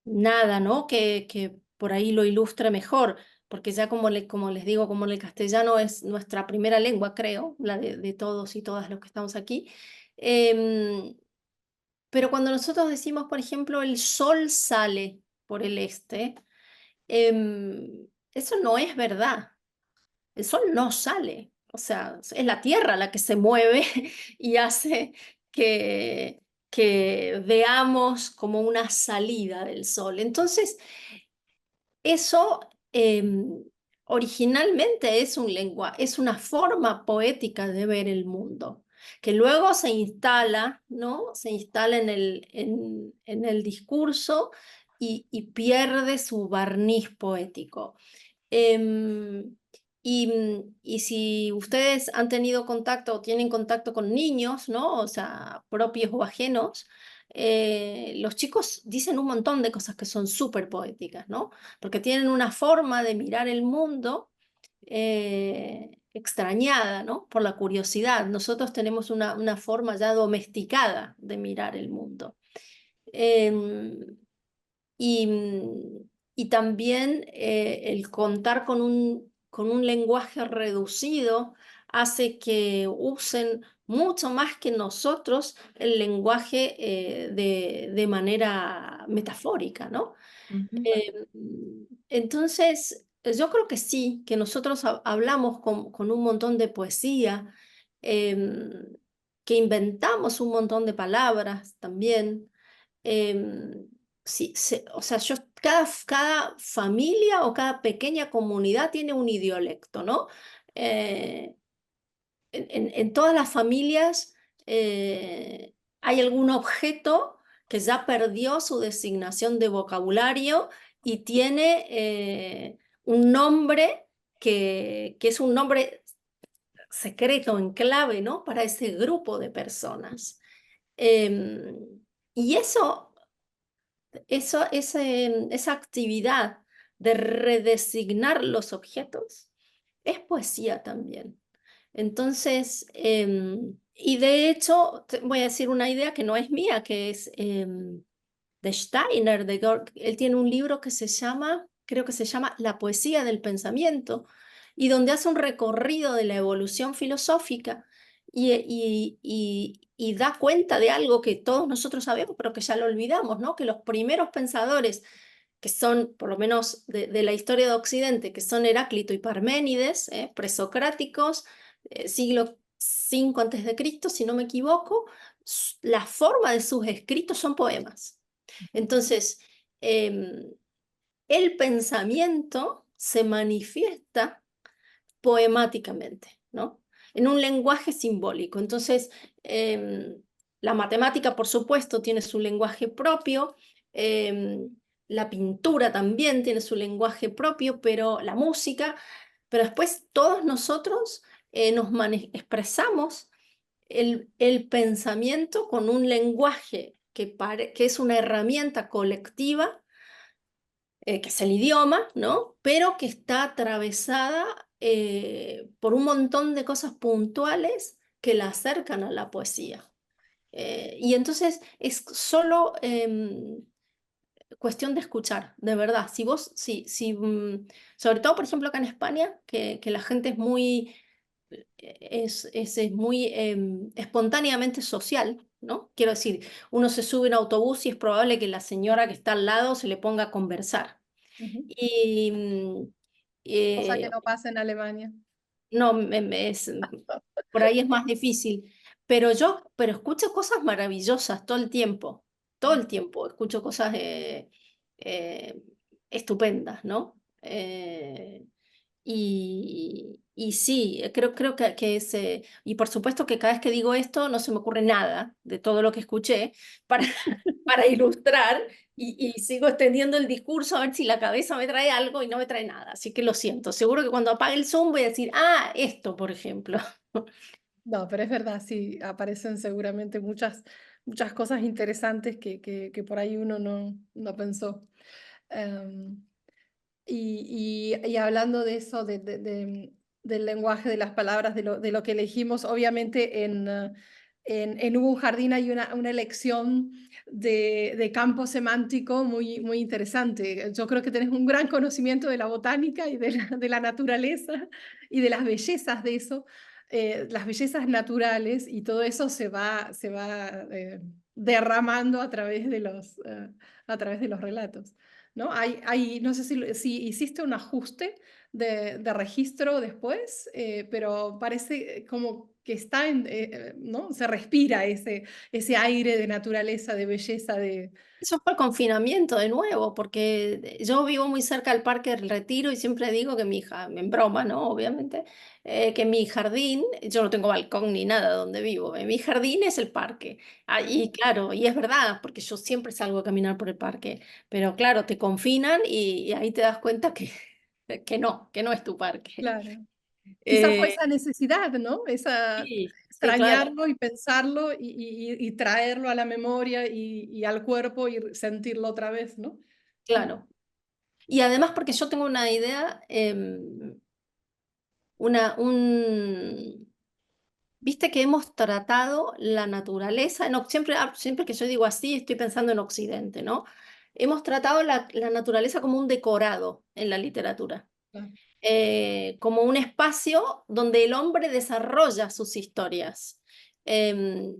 nada, ¿no? Que por ahí lo ilustre mejor, porque ya como les digo, como el castellano es nuestra primera lengua, creo, la de todos y todas los que estamos aquí. em, pero cuando nosotros decimos, por ejemplo, el sol sale por el este, eso no es verdad. El sol no sale. O sea, es la Tierra la que se mueve y hace que veamos como una salida del sol. Entonces, eso originalmente es es una forma poética de ver el mundo, que luego se instala, ¿no? Se instala en el discurso y pierde su barniz poético. Em, y si ustedes han tenido contacto o tienen contacto con niños, ¿no? O sea, propios o ajenos, los chicos dicen un montón de cosas que son súper poéticas, ¿no? Porque tienen una forma de mirar el mundo extrañada, ¿no? Por la curiosidad. Nosotros tenemos una forma ya domesticada de mirar el mundo. Em, y, y también el contar con un lenguaje reducido hace que usen mucho más que nosotros el lenguaje de manera metafórica, ¿no? Ujú. Eh, entonces, yo creo que sí, que nosotros hablamos con un montón de poesía, em, que inventamos un montón de palabras también. Em, sí, o sea, cada familia o cada pequeña comunidad tiene un idiolecto, ¿no? Eh, en todas las familias hay algún objeto que ya perdió su designación de vocabulario y tiene un nombre que es un nombre secreto, en clave, ¿no? Para ese grupo de personas. Em, y esa actividad de redesignar los objetos es poesía también. Entonces, y de hecho, voy a decir una idea que no es mía, que es de Steiner, él tiene un libro que se llama, creo que se llama La poesía del pensamiento, y donde hace un recorrido de la evolución filosófica y da cuenta de algo que todos nosotros sabemos, pero que ya lo olvidamos, ¿no? Que los primeros pensadores, que son, por lo menos de la historia de Occidente, que son Heráclito y Parménides, presocráticos, siglo V antes de Cristo, si no me equivoco, la forma de sus escritos son poemas. Entonces, el pensamiento se manifiesta poemáticamente, ¿no? En un lenguaje simbólico. Entonces, la matemática, por supuesto, tiene su lenguaje propio, la pintura también tiene su lenguaje propio, pero la música, pero después todos nosotros nos expresamos el pensamiento con un lenguaje que es una herramienta colectiva, que es el idioma, ¿no? Pero que está atravesada por un montón de cosas puntuales que la acercan a la poesía. Y entonces es solo cuestión de escuchar, de verdad. Si vos, sobre todo, por ejemplo, acá en España, que la gente es muy, es muy espontáneamente social, ¿no? Quiero decir, uno se sube en autobús y es probable que la señora que está al lado se le ponga a conversar. Ujú. Y Cosa que eh, no pasa en Alemania. no, por ahí es más difícil. Pero escucho cosas maravillosas todo el tiempo escucho cosas eh, estupendas, ¿no? Y sí, creo que es, y por supuesto que cada vez que digo esto no se me ocurre nada de todo lo que escuché para, para ilustrar y sigo extendiendo el discurso a ver si la cabeza me trae algo y no me trae nada. Así que lo siento, seguro que cuando apague el Zoom voy a decir, ah, esto, por ejemplo. No, pero es verdad, sí, aparecen seguramente muchas cosas interesantes que por ahí uno no pensó. Em, y hablando de eso, del lenguaje de las palabras, de lo que elegimos, obviamente en Hubo un Jardín hay una elección de campo semántico muy interesante. Yo creo que tenés un gran conocimiento de la botánica y de la naturaleza y de las bellezas de eso, las bellezas naturales, y todo eso se va derramando a través de los relatos. ¿No? No sé si hiciste un ajuste de registro después, pero parece como que ¿no? Se respira ese aire de naturaleza, de belleza, Eso fue el confinamiento de nuevo, porque yo vivo muy cerca del Parque del Retiro y siempre digo que mi hija, en broma, ¿no? Obviamente, que mi jardín, yo no tengo balcón ni nada donde vivo, mi jardín es el parque. Ah, y claro, y es verdad, porque yo siempre salgo a caminar por el parque, pero claro, te confinan y ahí te das cuenta que no es tu parque. claro. Quizás fue Eh, esa necesidad, ¿no? Esa sí, sí, claro, extrañarlo y pensarlo y traerlo a la memoria y al cuerpo y sentirlo otra vez, ¿no? Mm. claro. Y además porque yo tengo una idea, una, un, viste que hemos tratado la naturaleza, no, siempre que yo digo así estoy pensando en Occidente, ¿no? Hemos tratado la naturaleza como un decorado en la literatura, Claro. como un espacio donde el hombre desarrolla sus historias. Em,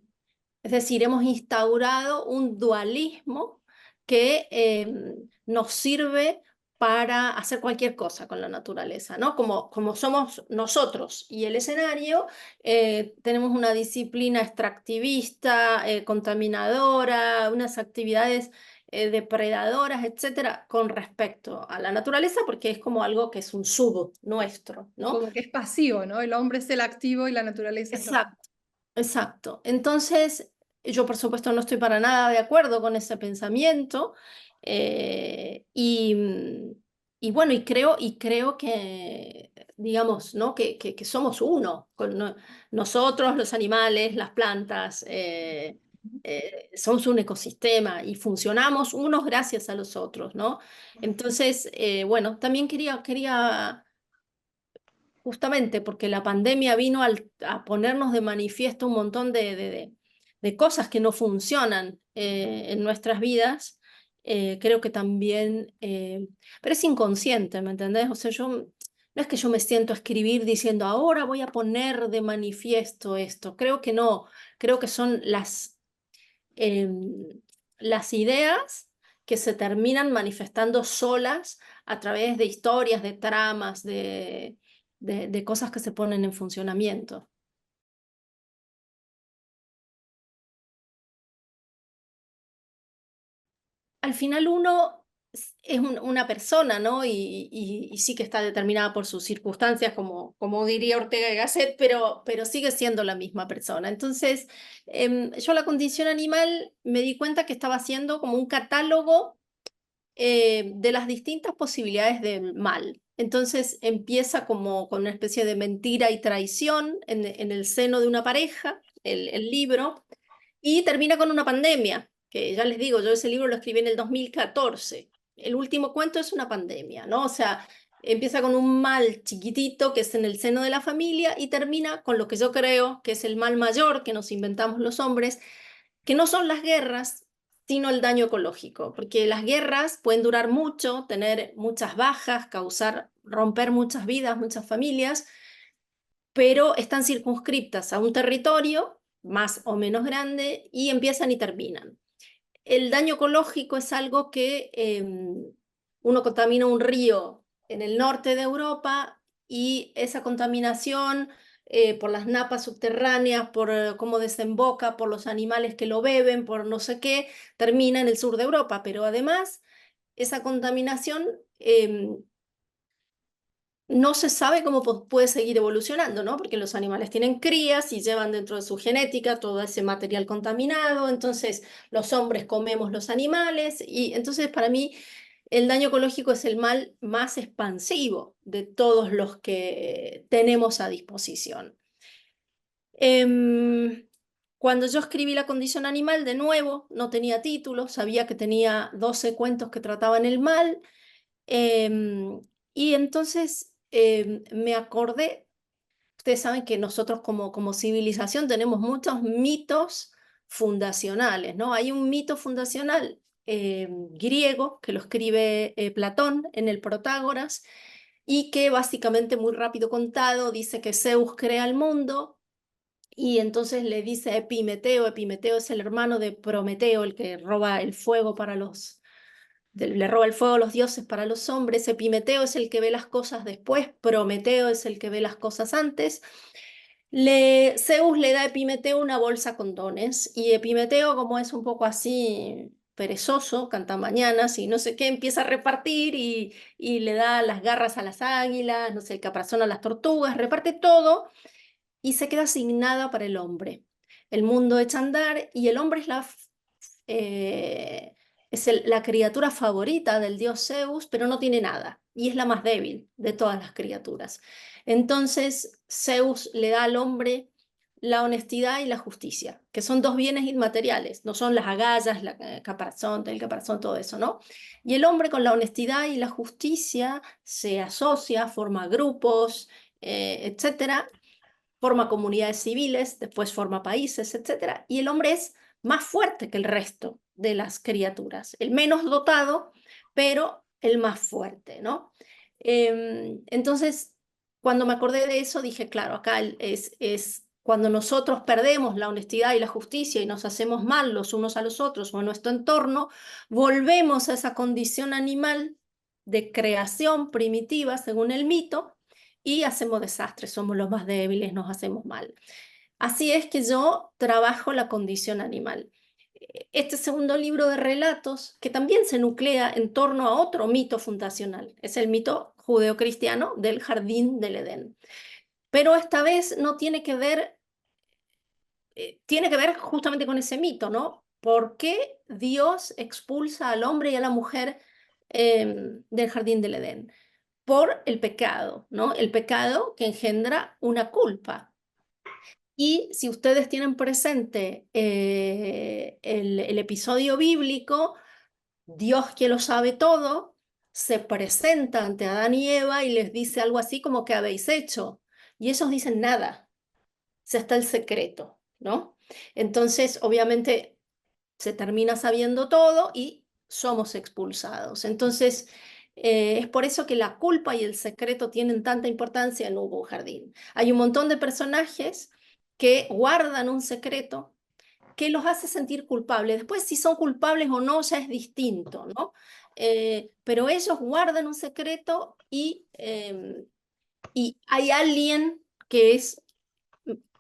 es decir, hemos instaurado un dualismo que nos sirve para hacer cualquier cosa con la naturaleza, ¿no? Como somos nosotros y el escenario, tenemos una disciplina extractivista, contaminadora, unas actividades depredadoras, etcétera, con respecto a la naturaleza, porque es como algo que es un sub nuestro, ¿no? Como que es pasivo, ¿no? El hombre es el activo y la naturaleza es lo... Exacto. Exacto. Entonces, yo por supuesto no estoy para nada de acuerdo con ese pensamiento, y bueno, y creo que, digamos, ¿no? Que somos uno, nosotros, los animales, las plantas, somos un ecosistema y funcionamos unos gracias a los otros, ¿no? Entonces, bueno, también quería justamente porque la pandemia vino a ponernos de manifiesto un montón de cosas que no funcionan en nuestras vidas. Creo que también, pero es inconsciente, ¿me entendés? O sea, no es que yo me siento a escribir diciendo, ahora voy a poner de manifiesto esto. Creo que no, creo que son las ideas que se terminan manifestando solas a través de historias, de tramas, de cosas que se ponen en funcionamiento. Al final uno es una persona, ¿no? Y sí que está determinada por sus circunstancias, como diría Ortega y Gasset, pero sigue siendo la misma persona. Entonces, yo la condición animal me di cuenta que estaba haciendo como un catálogo de las distintas posibilidades del mal. Entonces empieza como con una especie de mentira y traición en el seno de una pareja, el libro, y termina con una pandemia, que ya les digo, yo ese libro lo escribí en el 2014. El último cuento es una pandemia, ¿no? O sea, empieza con un mal chiquitito que es en el seno de la familia y termina con lo que yo creo que es el mal mayor que nos inventamos los hombres, que no son las guerras, sino el daño ecológico, porque las guerras pueden durar mucho, tener muchas bajas, romper muchas vidas, muchas familias, pero están circunscriptas a un territorio más o menos grande y empiezan y terminan. El daño ecológico es algo que uno contamina un río en el norte de Europa y esa contaminación por las napas subterráneas, por cómo desemboca, por los animales que lo beben, por no sé qué, termina en el sur de Europa. Pero además, esa contaminación no se sabe cómo puede seguir evolucionando, ¿no? Porque los animales tienen crías y llevan dentro de su genética todo ese material contaminado, entonces los hombres comemos los animales y entonces para mí el daño ecológico es el mal más expansivo de todos los que tenemos a disposición. Cuando yo escribí La condición animal, de nuevo, no tenía título, sabía que tenía 12 cuentos que trataban el mal, y entonces me acordé, ustedes saben que nosotros como civilización tenemos muchos mitos fundacionales, ¿no? Hay un mito fundacional griego que lo escribe Platón en el Protágoras y que básicamente muy rápido contado dice que Zeus crea el mundo y entonces le dice a Epimeteo, Epimeteo es el hermano de Prometeo, el que roba el fuego para le roba el fuego a los dioses para los hombres. Epimeteo es el que ve las cosas después, Prometeo es el que ve las cosas antes. Zeus le da a Epimeteo una bolsa con dones y Epimeteo, como es un poco así perezoso, canta mañanas y no sé qué, empieza a repartir y le da las garras a las águilas, no sé, el caparazón a las tortugas, reparte todo y se queda sin nada para el hombre. El mundo echa a andar y el hombre es la criatura favorita del dios Zeus, pero no tiene nada y es la más débil de todas las criaturas. Entonces Zeus le da al hombre la honestidad y la justicia, que son dos bienes inmateriales, no son las agallas, el caparazón, todo eso, ¿no? Y el hombre con la honestidad y la justicia se asocia, forma grupos, etcétera, forma comunidades civiles, después forma países, etc. Y el hombre es más fuerte que el resto de las criaturas, el menos dotado, pero el más fuerte, ¿no? Entonces, cuando me acordé de eso, dije, claro, acá es cuando nosotros perdemos la honestidad y la justicia y nos hacemos mal los unos a los otros o en nuestro entorno, volvemos a esa condición animal de creación primitiva, según el mito, y hacemos desastres, somos los más débiles, nos hacemos mal. Así es que yo trabajo la condición animal. Este segundo libro de relatos, que también se nuclea en torno a otro mito fundacional, es el mito judeocristiano del jardín del Edén. Pero esta vez no tiene que ver, tiene que ver justamente con ese mito, ¿no? ¿Por qué Dios expulsa al hombre y a la mujer del jardín del Edén? Por el pecado, ¿no? El pecado que engendra una culpa. Y si ustedes tienen presente el episodio bíblico, Dios, que lo sabe todo, se presenta ante Adán y Eva y les dice algo así como: ¿qué habéis hecho? Y ellos dicen nada, se está el secreto, ¿no? Entonces, obviamente, se termina sabiendo todo y somos expulsados. Entonces, es por eso que la culpa y el secreto tienen tanta importancia en Hugo Jardín. Hay un montón de personajes que guardan un secreto que los hace sentir culpables. Después, si son culpables o no, ya es distinto, ¿no? Pero ellos guardan un secreto y hay alguien que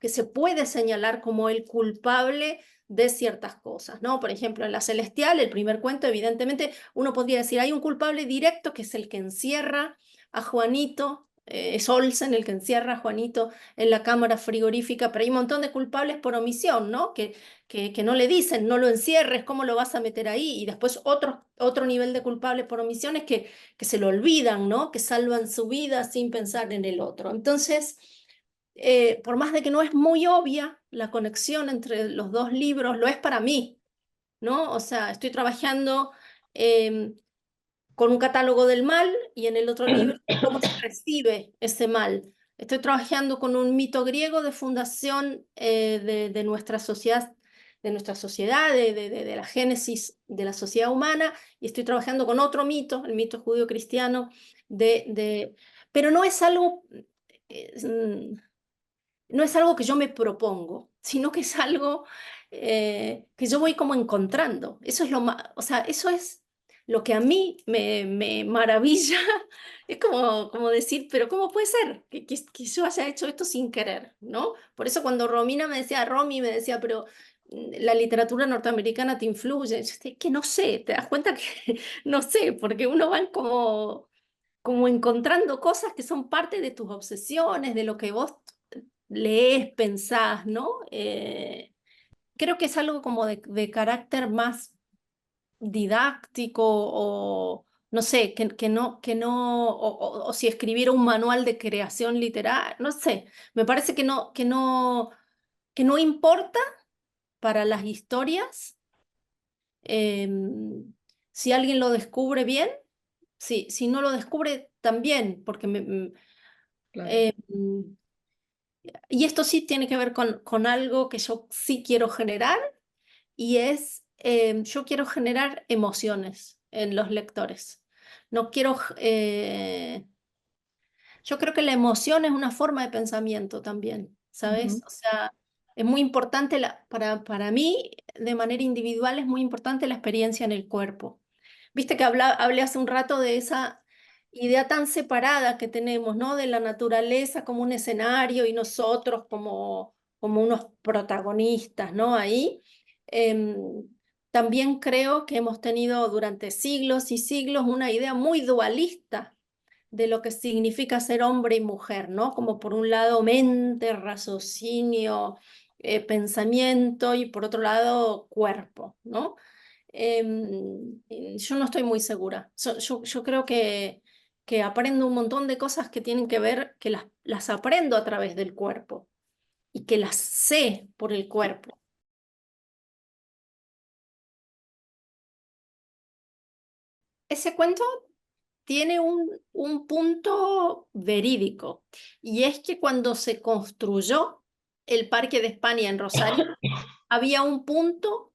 se puede señalar como el culpable de ciertas cosas, ¿no? Por ejemplo, en La Celestial, el primer cuento, evidentemente, uno podría decir, hay un culpable directo que es el que encierra a Juanito, es Olsen el que encierra a Juanito en la cámara frigorífica, pero hay un montón de culpables por omisión, ¿no? Que no le dicen, no lo encierres, ¿cómo lo vas a meter ahí? Y después otro nivel de culpables por omisión es que se lo olvidan, ¿no? Que salvan su vida sin pensar en el otro. Entonces, por más de que no es muy obvia la conexión entre los dos libros, lo es para mí, ¿no? O sea, estoy trabajando con un catálogo del mal y en el otro libro cómo se recibe ese mal. Estoy trabajando con un mito griego de fundación de nuestra sociedad, de la génesis de la sociedad humana, y estoy trabajando con otro mito, el mito judío-cristiano, pero no es algo, no es algo que yo me propongo, sino que es algo que yo voy como encontrando. Eso es o sea, eso es lo que a mí me maravilla. Es como decir, pero ¿cómo puede ser que yo haya hecho esto sin querer, ¿no? Por eso cuando Romy me decía, pero la literatura norteamericana te influye. Yo decía, que no sé, te das cuenta que no sé, porque uno va como encontrando cosas que son parte de tus obsesiones, de lo que vos lees, pensás, ¿no? Creo que es algo como de carácter más didáctico o no sé, o si escribiera un manual de creación literaria, no sé, me parece que no importa para las historias si alguien lo descubre bien, si no lo descubre también, porque Claro. y esto sí tiene que ver con algo que yo sí quiero generar, y es, yo quiero generar emociones en los lectores. No quiero, yo creo que la emoción es una forma de pensamiento también, ¿sabes? Ujú. O sea, es muy importante, para mí, de manera individual, es muy importante la experiencia en el cuerpo. Viste que hablé hace un rato de esa idea tan separada que tenemos, ¿no? De la naturaleza como un escenario y nosotros como unos protagonistas, ¿no? Ahí. Em, También creo que hemos tenido durante siglos y siglos una idea muy dualista de lo que significa ser hombre y mujer, ¿no? Como por un lado mente, raciocinio, pensamiento y por otro lado cuerpo, ¿no? Yo no estoy muy segura. Yo creo que aprendo un montón de cosas que tienen que ver, que las aprendo a través del cuerpo y que las sé por el cuerpo. Ese cuento tiene un punto verídico, y es que cuando se construyó el Parque de España en Rosario, había un punto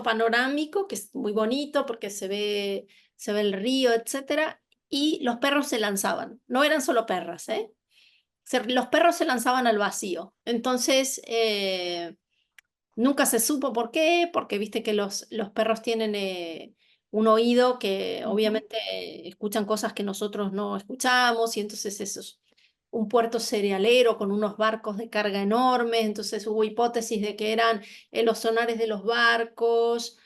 panorámico que es muy bonito porque se ve el río, etcétera, y los perros se lanzaban. No eran solo perras, ¿eh? Los perros se lanzaban al vacío. Entonces, nunca se supo por qué, porque viste que los perros tienen un oído que Ujú. obviamente escuchan cosas que nosotros no escuchamos, y entonces eso es un puerto cerealero con unos barcos de carga enormes, entonces hubo hipótesis de que eran los sonares de los barcos,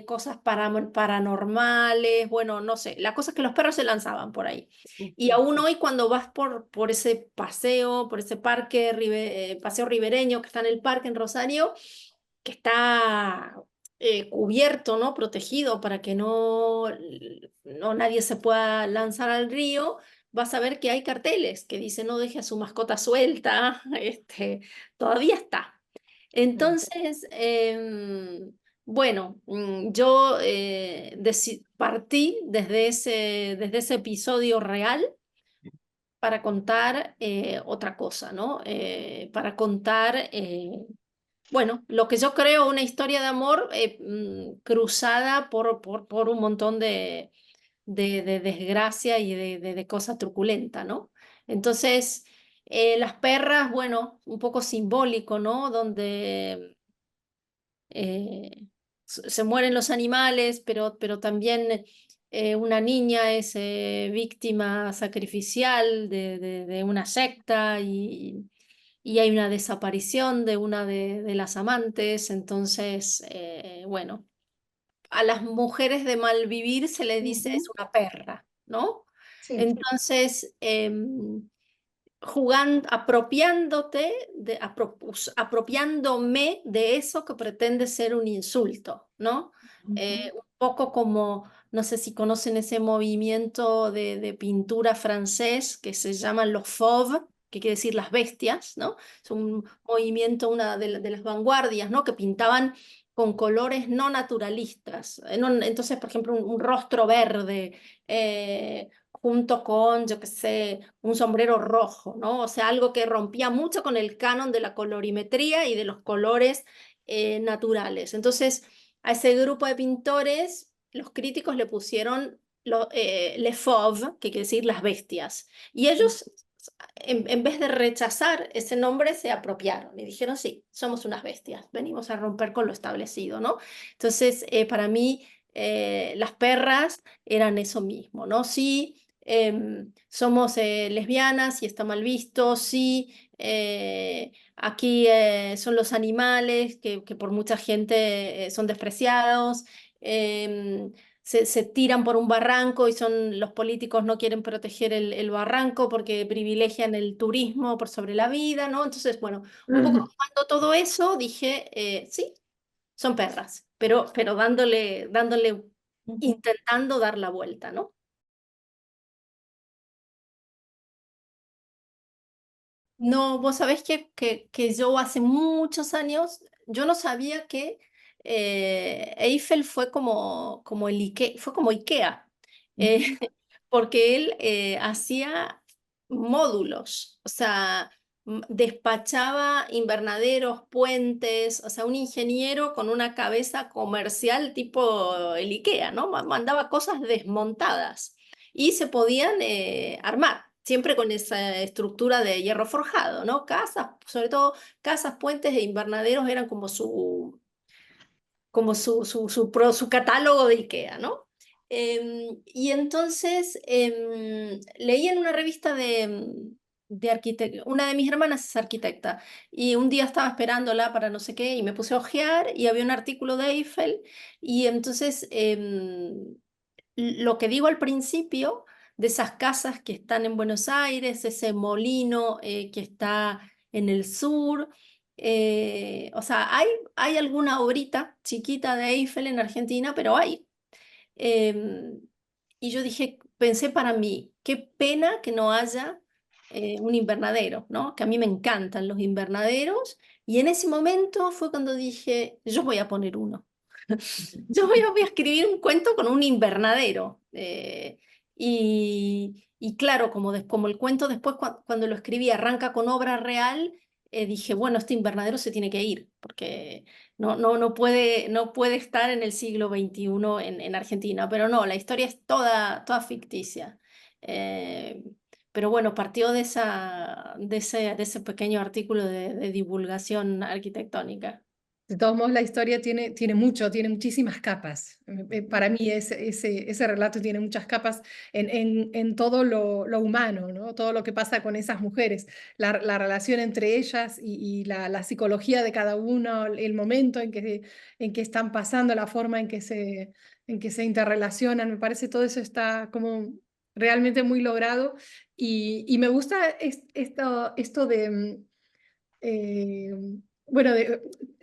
cosas paranormales, bueno, no sé, la cosa es que los perros se lanzaban por ahí. Y aún hoy cuando vas por ese paseo, por ese parque, paseo ribereño que está en el parque en Rosario, que está cubierto, ¿no? Protegido para que no nadie se pueda lanzar al río, vas a ver que hay carteles que dicen no deje a su mascota suelta, todavía está. Entonces, bueno, yo partí desde ese episodio real para contar otra cosa, ¿no? Para contar bueno, lo que yo creo una historia de amor cruzada por un montón de desgracia y de cosa truculenta, ¿no? Entonces, las perras, bueno, un poco simbólico, ¿no? Donde se mueren los animales, pero también una niña es víctima sacrificial de una secta y hay una desaparición de una de las amantes, entonces, bueno, a las mujeres de mal vivir se les dice es Ujú. una perra, ¿no? Sí. Entonces, jugando, apropiándome de eso que pretende ser un insulto, ¿no? Ujú. Un poco como, no sé si conocen ese movimiento de pintura francés que se llaman los fauves, que quiere decir las bestias, ¿no? Es un movimiento, una de las vanguardias, ¿no? Que pintaban con colores no naturalistas. Entonces, por ejemplo, un rostro verde, junto con, yo qué sé, un sombrero rojo, ¿no? O sea, algo que rompía mucho con el canon de la colorimetría y de los colores naturales. Entonces, a ese grupo de pintores, los críticos le pusieron les fauves, que quiere decir las bestias. Y ellos, en vez de rechazar ese nombre, se apropiaron y dijeron, sí, somos unas bestias, venimos a romper con lo establecido, ¿no? Entonces, para mí, las perras eran eso mismo, ¿no? Sí, somos lesbianas y está mal visto, sí, aquí son los animales que por mucha gente son despreciados, em, se tiran por un barranco y los políticos no quieren proteger el barranco porque privilegian el turismo por sobre la vida, ¿no? Entonces, bueno, un poco jugando todo eso, dije, sí, son perras, pero Ujú. intentando dar la vuelta, ¿no? No, vos sabés que yo hace muchos años, yo no sabía que Eiffel fue como el fue como IKEA, eh, Ujú. porque él hacía módulos, o sea, despachaba invernaderos, puentes, o sea, un ingeniero con una cabeza comercial tipo el IKEA, ¿no? Mandaba cosas desmontadas y se podían armar, siempre con esa estructura de hierro forjado, ¿no? Casas, sobre todo casas, puentes e invernaderos eran como su catálogo de IKEA, ¿no? Y entonces leí en una revista de arquitectura, una de mis hermanas es arquitecta, y un día estaba esperándola para no sé qué, y me puse a hojear, y había un artículo de Eiffel, y entonces lo que digo al principio de esas casas que están en Buenos Aires, ese molino que está en el sur, o sea, hay alguna obrita chiquita de Eiffel en Argentina, pero hay. Em, y yo dije, pensé para mí, qué pena que no haya un invernadero, ¿no? Que a mí me encantan los invernaderos. Y en ese momento fue cuando dije, yo voy a poner uno. Yo voy a escribir un cuento con un invernadero. Y claro, como el cuento después, cuando lo escribí, arranca con obra real, dije, bueno, este invernadero se tiene que ir, porque no puede estar en el siglo XXI en Argentina. Pero no, la historia es toda ficticia. Eh, pero bueno, partió de ese pequeño artículo de divulgación arquitectónica. De todos modos, la historia tiene muchísimas capas. Para mí ese relato tiene muchas capas en todo lo humano, ¿no? Todo lo que pasa con esas mujeres, la relación entre ellas y la psicología de cada uno, el momento en que están pasando, la forma en que se interrelacionan. Me parece todo eso está como realmente muy logrado y me gusta esto de eh, bueno,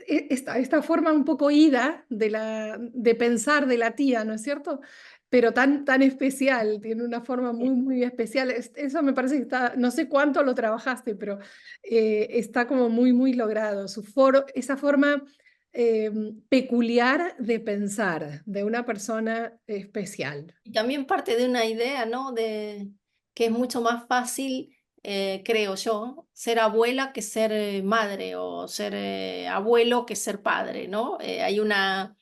esta forma un poco ida de pensar de la tía, ¿no es cierto? Pero tan especial, tiene una forma muy, muy especial. Eso me parece que está, no sé cuánto lo trabajaste, pero está como muy, muy logrado. Esa forma peculiar de pensar de una persona especial. Y también parte de una idea, ¿no? De que es mucho más fácil, creo yo, ser abuela que ser madre o ser abuelo que ser padre, ¿no? Hay una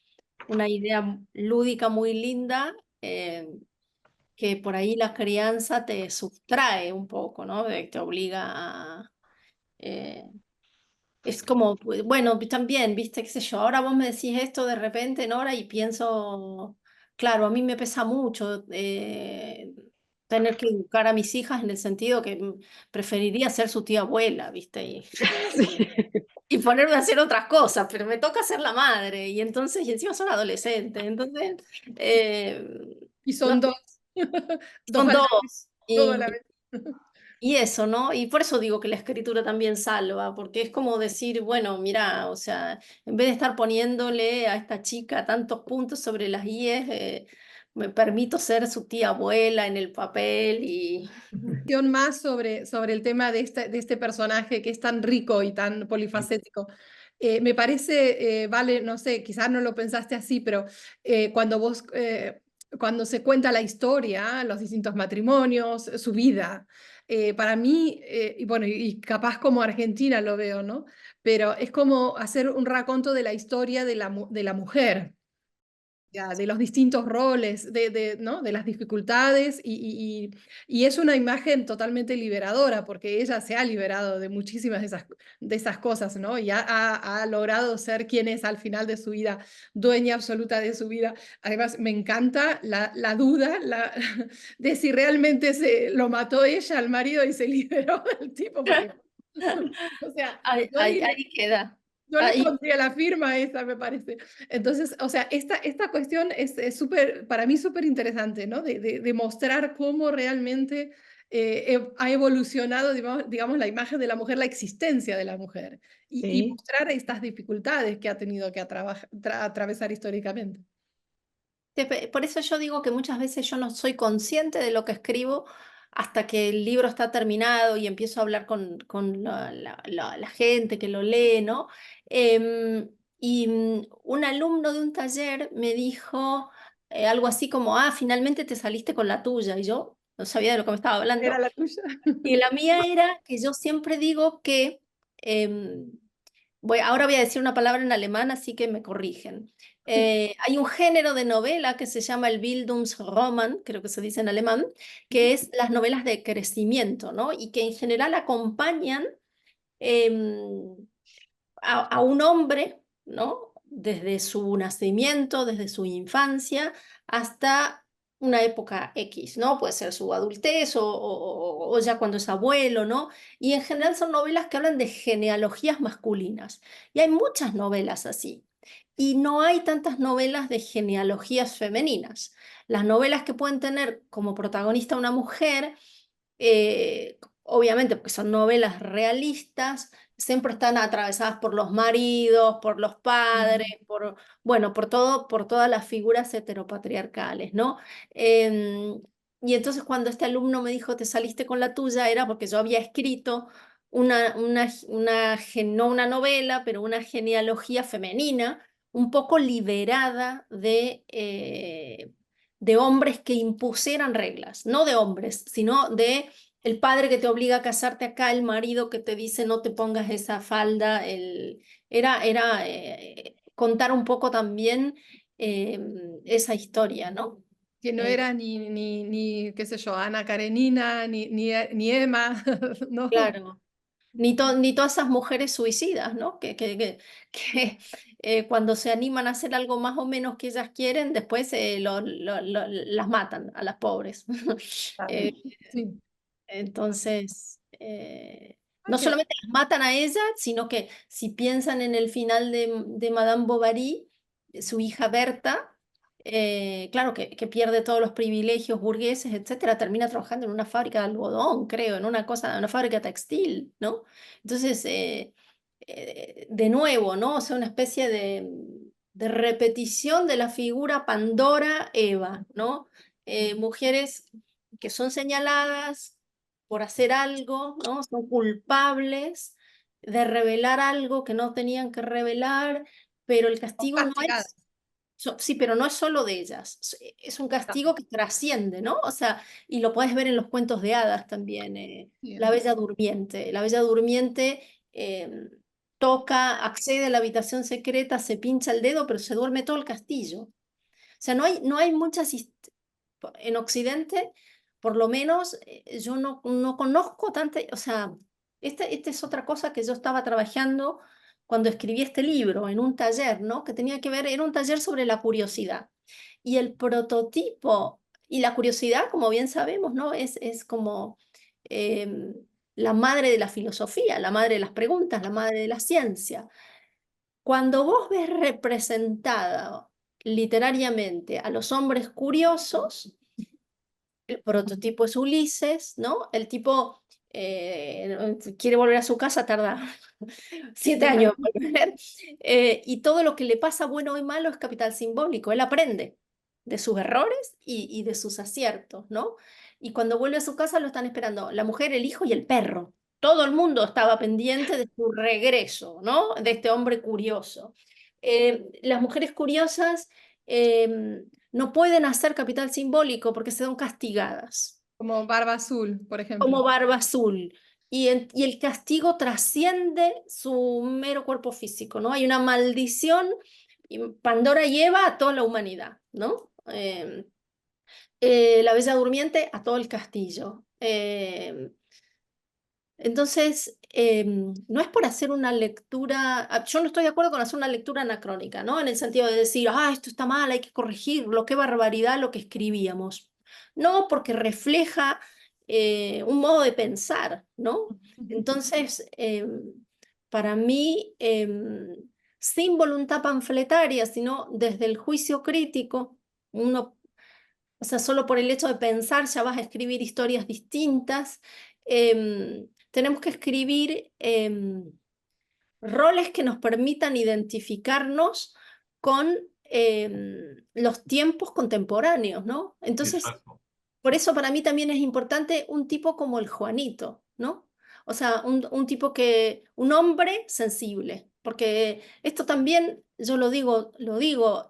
idea lúdica muy linda que por ahí la crianza te sustrae un poco, ¿no? Te obliga a... eh, es como, pues, bueno, también, viste, qué sé yo, ahora vos me decís esto de repente, Nora, y pienso, claro, a mí me pesa mucho. tener que educar a mis hijas en el sentido que preferiría ser su tía abuela, ¿viste? Sí. Y ponerme a hacer otras cosas, pero me toca ser la madre y entonces, y encima son adolescentes, entonces, Y no son dos, sé, dos son a la vez, dos. dos a la vez. Y eso, ¿no? Y por eso digo que la escritura también salva, porque es como decir, bueno, mira, o sea, en vez de estar poniéndole a esta chica tantos puntos sobre las IES, me permito ser su tía abuela en el papel y... Más sobre el tema de este personaje que es tan rico y tan polifacético. Me parece, vale, no sé, quizás no lo pensaste así, pero cuando se cuenta la historia, los distintos matrimonios, su vida, para mí, y bueno, y capaz como Argentina lo veo, ¿no? Pero es como hacer un raconto de la historia de la mujer, ya, de los distintos roles, ¿no? De las dificultades y es una imagen totalmente liberadora porque ella se ha liberado de muchísimas de esas cosas, ¿no? Y ha logrado ser quien es al final de su vida, dueña absoluta de su vida. Además, me encanta la duda de si realmente lo mató ella al marido y se liberó del tipo, porque, o sea, yo diría... Ahí queda. Yo le Ahí, pondría la firma esa, me parece. Entonces, o sea, esta cuestión es súper, para mí súper interesante, ¿no? De mostrar cómo realmente ha evolucionado, digamos, la imagen de la mujer, la existencia de la mujer, y Sí. mostrar estas dificultades que ha tenido que atravesar históricamente. Por eso yo digo que muchas veces yo no soy consciente de lo que escribo hasta que el libro está terminado y empiezo a hablar con la gente que lo lee, ¿no? Un alumno de un taller me dijo algo así como, ah, finalmente te saliste con la tuya, y yo no sabía de lo que me estaba ¿Era hablando. la tuya? Y la mía era que yo siempre digo que, ahora voy a decir una palabra en alemán, así que me corrigen. Hay un género de novela que se llama el Bildungsroman, creo que se dice en alemán, que es las novelas de crecimiento, ¿no? Y que en general acompañan em, a un hombre, ¿no? Desde su nacimiento, desde su infancia, hasta una época X, ¿no? Puede ser su adultez o ya cuando es abuelo, ¿no? Y en general son novelas que hablan de genealogías masculinas. Y hay muchas novelas así. Y no hay tantas novelas de genealogías femeninas. Las novelas que pueden tener como protagonista una mujer, obviamente porque son novelas realistas, siempre están atravesadas por los maridos, por los padres, bueno, por todas las figuras heteropatriarcales, ¿no? Em, y entonces cuando este alumno me dijo, te saliste con la tuya, era porque yo había escrito no una novela, pero una genealogía femenina, un poco liberada de hombres que impusieran reglas, no de hombres, sino de el padre que te obliga a casarte acá, el marido que te dice no te pongas esa falda, era contar un poco también esa historia, ¿no? Que no Eh, era ni, qué sé yo, Ana Karenina, ni Emma, ¿no? claro. Ni todas esas mujeres suicidas, ¿no? Que cuando se animan a hacer algo más o menos que ellas quieren, después las matan a las pobres. Eh, Sí. Entonces, Ah, no solamente las matan a ella, sino que si piensan en el final de Madame Bovary, su hija Berta, claro que pierde todos los privilegios burgueses, etcétera, termina trabajando en una fábrica de algodón, creo, en una fábrica textil, ¿no? Entonces, de nuevo, ¿no? O sea, una especie de repetición de la figura Pandora-Eva, ¿no? Mujeres que son señaladas por hacer algo, ¿no? Son culpables de revelar algo que no tenían que revelar, pero el castigo no castigada. es, sí, pero no es solo de ellas, es un castigo que trasciende, ¿no? O sea, y lo puedes ver en los cuentos de hadas también, La Bella Durmiente. La Bella Durmiente toca, accede a la habitación secreta, se pincha el dedo, pero se duerme todo el castillo. O sea, no hay muchas en Occidente, por lo menos yo no conozco tanta, o sea, esta es otra cosa que yo estaba trabajando cuando escribí este libro, en un taller, ¿no? Que tenía que ver, era un taller sobre la curiosidad. Y el prototipo Y la curiosidad, como bien sabemos, ¿no? Es como la madre de la filosofía, la madre de las preguntas, la madre de la ciencia. Cuando vos ves representada literariamente a los hombres curiosos, el prototipo es Ulises, ¿no? El tipo quiere volver a su casa, tarda 7 años en volver, y todo lo que le pasa, bueno y malo, es capital simbólico. Él aprende de sus errores y de sus aciertos, ¿no? Y cuando vuelve a su casa lo están esperando la mujer, el hijo y el perro. Todo el mundo estaba pendiente de su regreso, ¿no? De este hombre curioso. Las mujeres curiosas no pueden hacer capital simbólico porque se dan castigadas, Como Barba Azul, por ejemplo. como Barba Azul. Y el castigo trasciende su mero cuerpo físico, ¿no? Hay una maldición, y Pandora lleva a toda la humanidad, ¿no? La Bella Durmiente a todo el castillo. Entonces, no es por hacer una lectura, yo no estoy de acuerdo con hacer una lectura anacrónica, ¿no? En el sentido de decir, esto está mal, hay que corregirlo, qué barbaridad lo que escribíamos. No, porque refleja un modo de pensar, ¿no? Entonces, para mí, sin voluntad panfletaria, sino desde el juicio crítico, uno, o sea, solo por el hecho de pensar ya vas a escribir historias distintas. Tenemos que escribir roles que nos permitan identificarnos con los tiempos contemporáneos, ¿no? Entonces, Exacto. por eso para mí también es importante un tipo como el Juanito, ¿no? O sea, un tipo un hombre sensible, porque esto también, yo lo digo,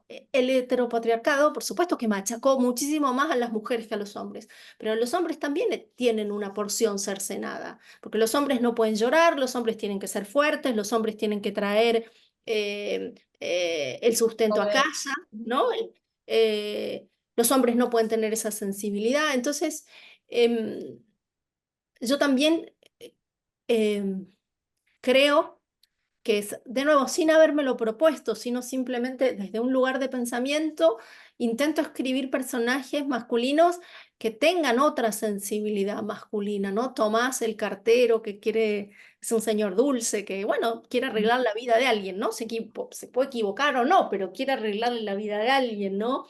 el heteropatriarcado, por supuesto que machacó muchísimo más a las mujeres que a los hombres, pero los hombres también tienen una porción cercenada, porque los hombres no pueden llorar, los hombres tienen que ser fuertes, los hombres tienen que traer el sustento a Poder. casa, ¿no? Eh, los hombres no pueden tener esa sensibilidad. Entonces, yo también creo que es, de nuevo, sin habérmelo propuesto, sino simplemente desde un lugar de pensamiento, intento escribir personajes masculinos que tengan otra sensibilidad masculina, ¿no? Tomás el cartero que es un señor dulce, que, bueno, quiere arreglar la vida de alguien, ¿no? Se puede equivocar o no, pero quiere arreglarle la vida de alguien, ¿no?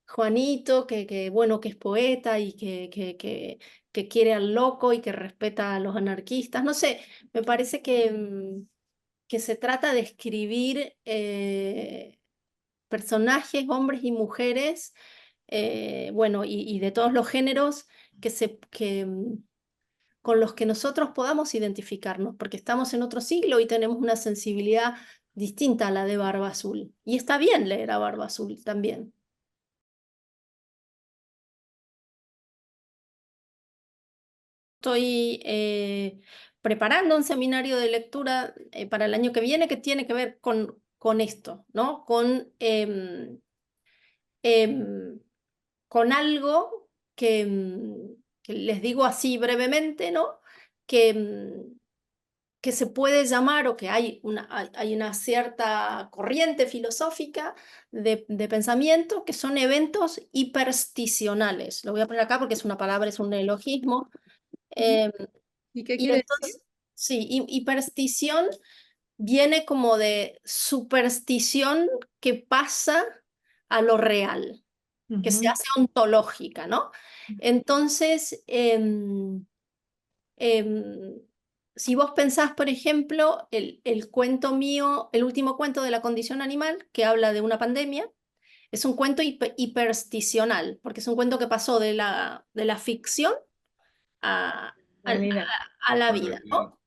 Juanito, bueno, que es poeta y que quiere al loco y que respeta a los anarquistas, no sé, me parece que se trata de escribir personajes, hombres y mujeres, bueno, y de todos los géneros con los que nosotros podamos identificarnos, porque estamos en otro siglo y tenemos una sensibilidad distinta a la de Barba Azul. Y está bien leer a Barba Azul también. Estoy preparando un seminario de lectura para el año que viene que tiene que ver con esto, ¿no? Con algo que les digo así brevemente, ¿no? Que se puede llamar, o que hay una cierta corriente filosófica de pensamiento, que son eventos hipersticionales. Lo voy a poner acá porque es una palabra, es un neologismo. Em, ¿Y qué y quiere decir? entonces, sí, hiperstición viene como de superstición que pasa a lo real, que se hace ontológica, ¿no? Entonces, si vos pensás, por ejemplo, el cuento mío, el último cuento de la condición animal, que habla de una pandemia, es un cuento hipersticional, porque es un cuento que pasó de la ficción a, a- a la vida, ¿no?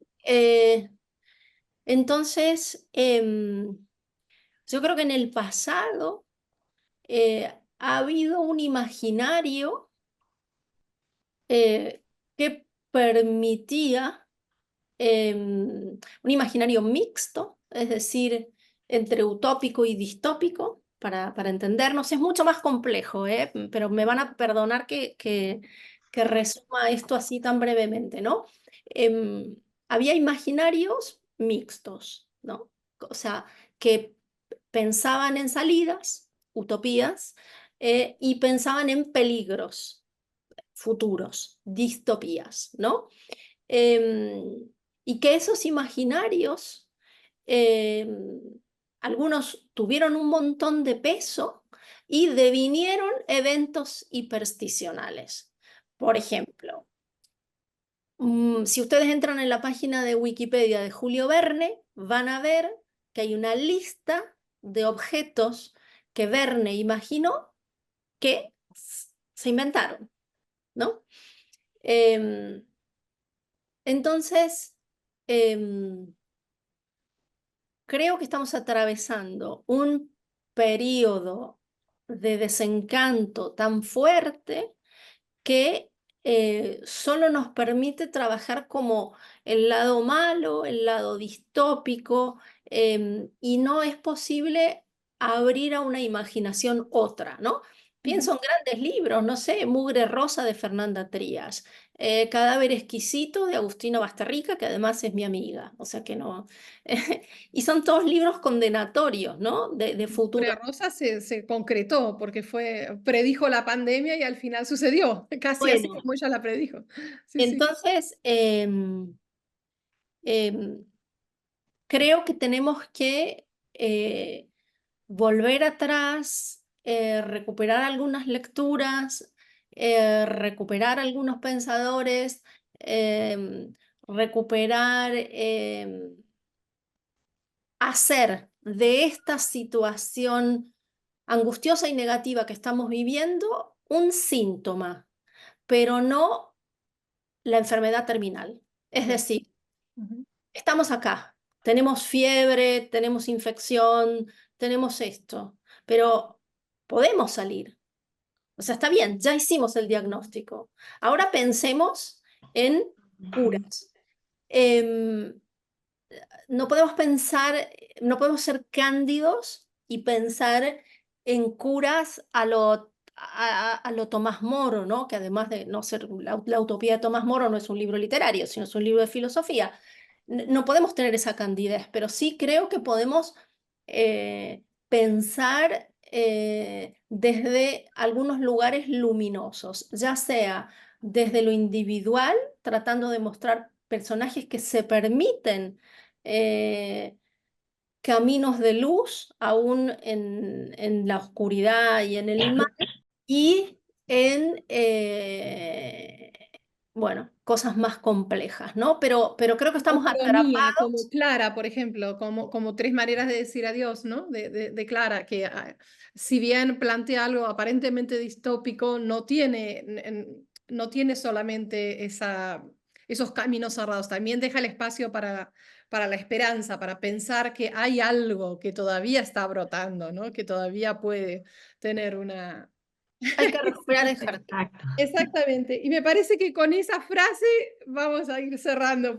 Entonces, yo creo que en el pasado ha habido un imaginario que permitía un imaginario mixto, es decir, entre utópico y distópico, para entendernos. Es mucho más complejo, pero me van a perdonar que resuma esto así tan brevemente, ¿no? Había imaginarios mixtos, ¿no? O sea, que pensaban en salidas, utopías, y pensaban en peligros futuros, distopías, ¿no? Y que esos imaginarios, algunos tuvieron un montón de peso y devinieron eventos hipersticionales. Por ejemplo, si ustedes entran en la página de Wikipedia de Julio Verne, van a ver que hay una lista de objetos que Verne imaginó que se inventaron, ¿no? Entonces, creo que estamos atravesando un periodo de desencanto tan fuerte que solo nos permite trabajar como el lado malo, el lado distópico, y no es posible abrir a una imaginación otra, ¿no? Pienso en grandes libros, no sé, Mugre Rosa de Fernanda Trías, Cadáver Exquisito de Agustina Basterrica, que además es mi amiga, o sea que no. Y son todos libros condenatorios, ¿no? De futuro. Mugre Rosa se concretó porque predijo la pandemia y al final sucedió, casi así Bueno, como ella la predijo. Sí, sí. entonces, em, creo que tenemos que volver atrás, recuperar algunas lecturas, recuperar algunos pensadores, recuperar, hacer de esta situación angustiosa y negativa que estamos viviendo un síntoma, pero no la enfermedad terminal. Es Ya. decir, Ujú. estamos acá, tenemos fiebre, tenemos infección, tenemos esto, pero podemos salir. O sea, está bien, ya hicimos el diagnóstico. Ahora pensemos en curas. Em, no podemos pensar, no podemos ser cándidos y pensar en curas a lo Tomás Moro, ¿no? Que además de no ser la utopía de Tomás Moro no es un libro literario, sino es un libro de filosofía. No podemos tener esa candidez, pero sí creo que podemos pensar desde algunos lugares luminosos, ya sea desde lo individual, tratando de mostrar personajes que se permiten eh, caminos de luz aún en la oscuridad y en el mal, y en, bueno, cosas más complejas, ¿no? Pero creo que estamos Ucronía, como atrapados. Clara, por ejemplo, como tres maneras de decir adiós, ¿no? De Clara, que si bien plantea algo aparentemente distópico, no tiene solamente esos caminos cerrados, también deja el espacio para la esperanza, para pensar que hay algo que todavía está brotando, ¿no? Que todavía puede tener una... Hay que recuperar el jardín. Exacto. Exactamente. Y me parece que con esa frase vamos a ir cerrando.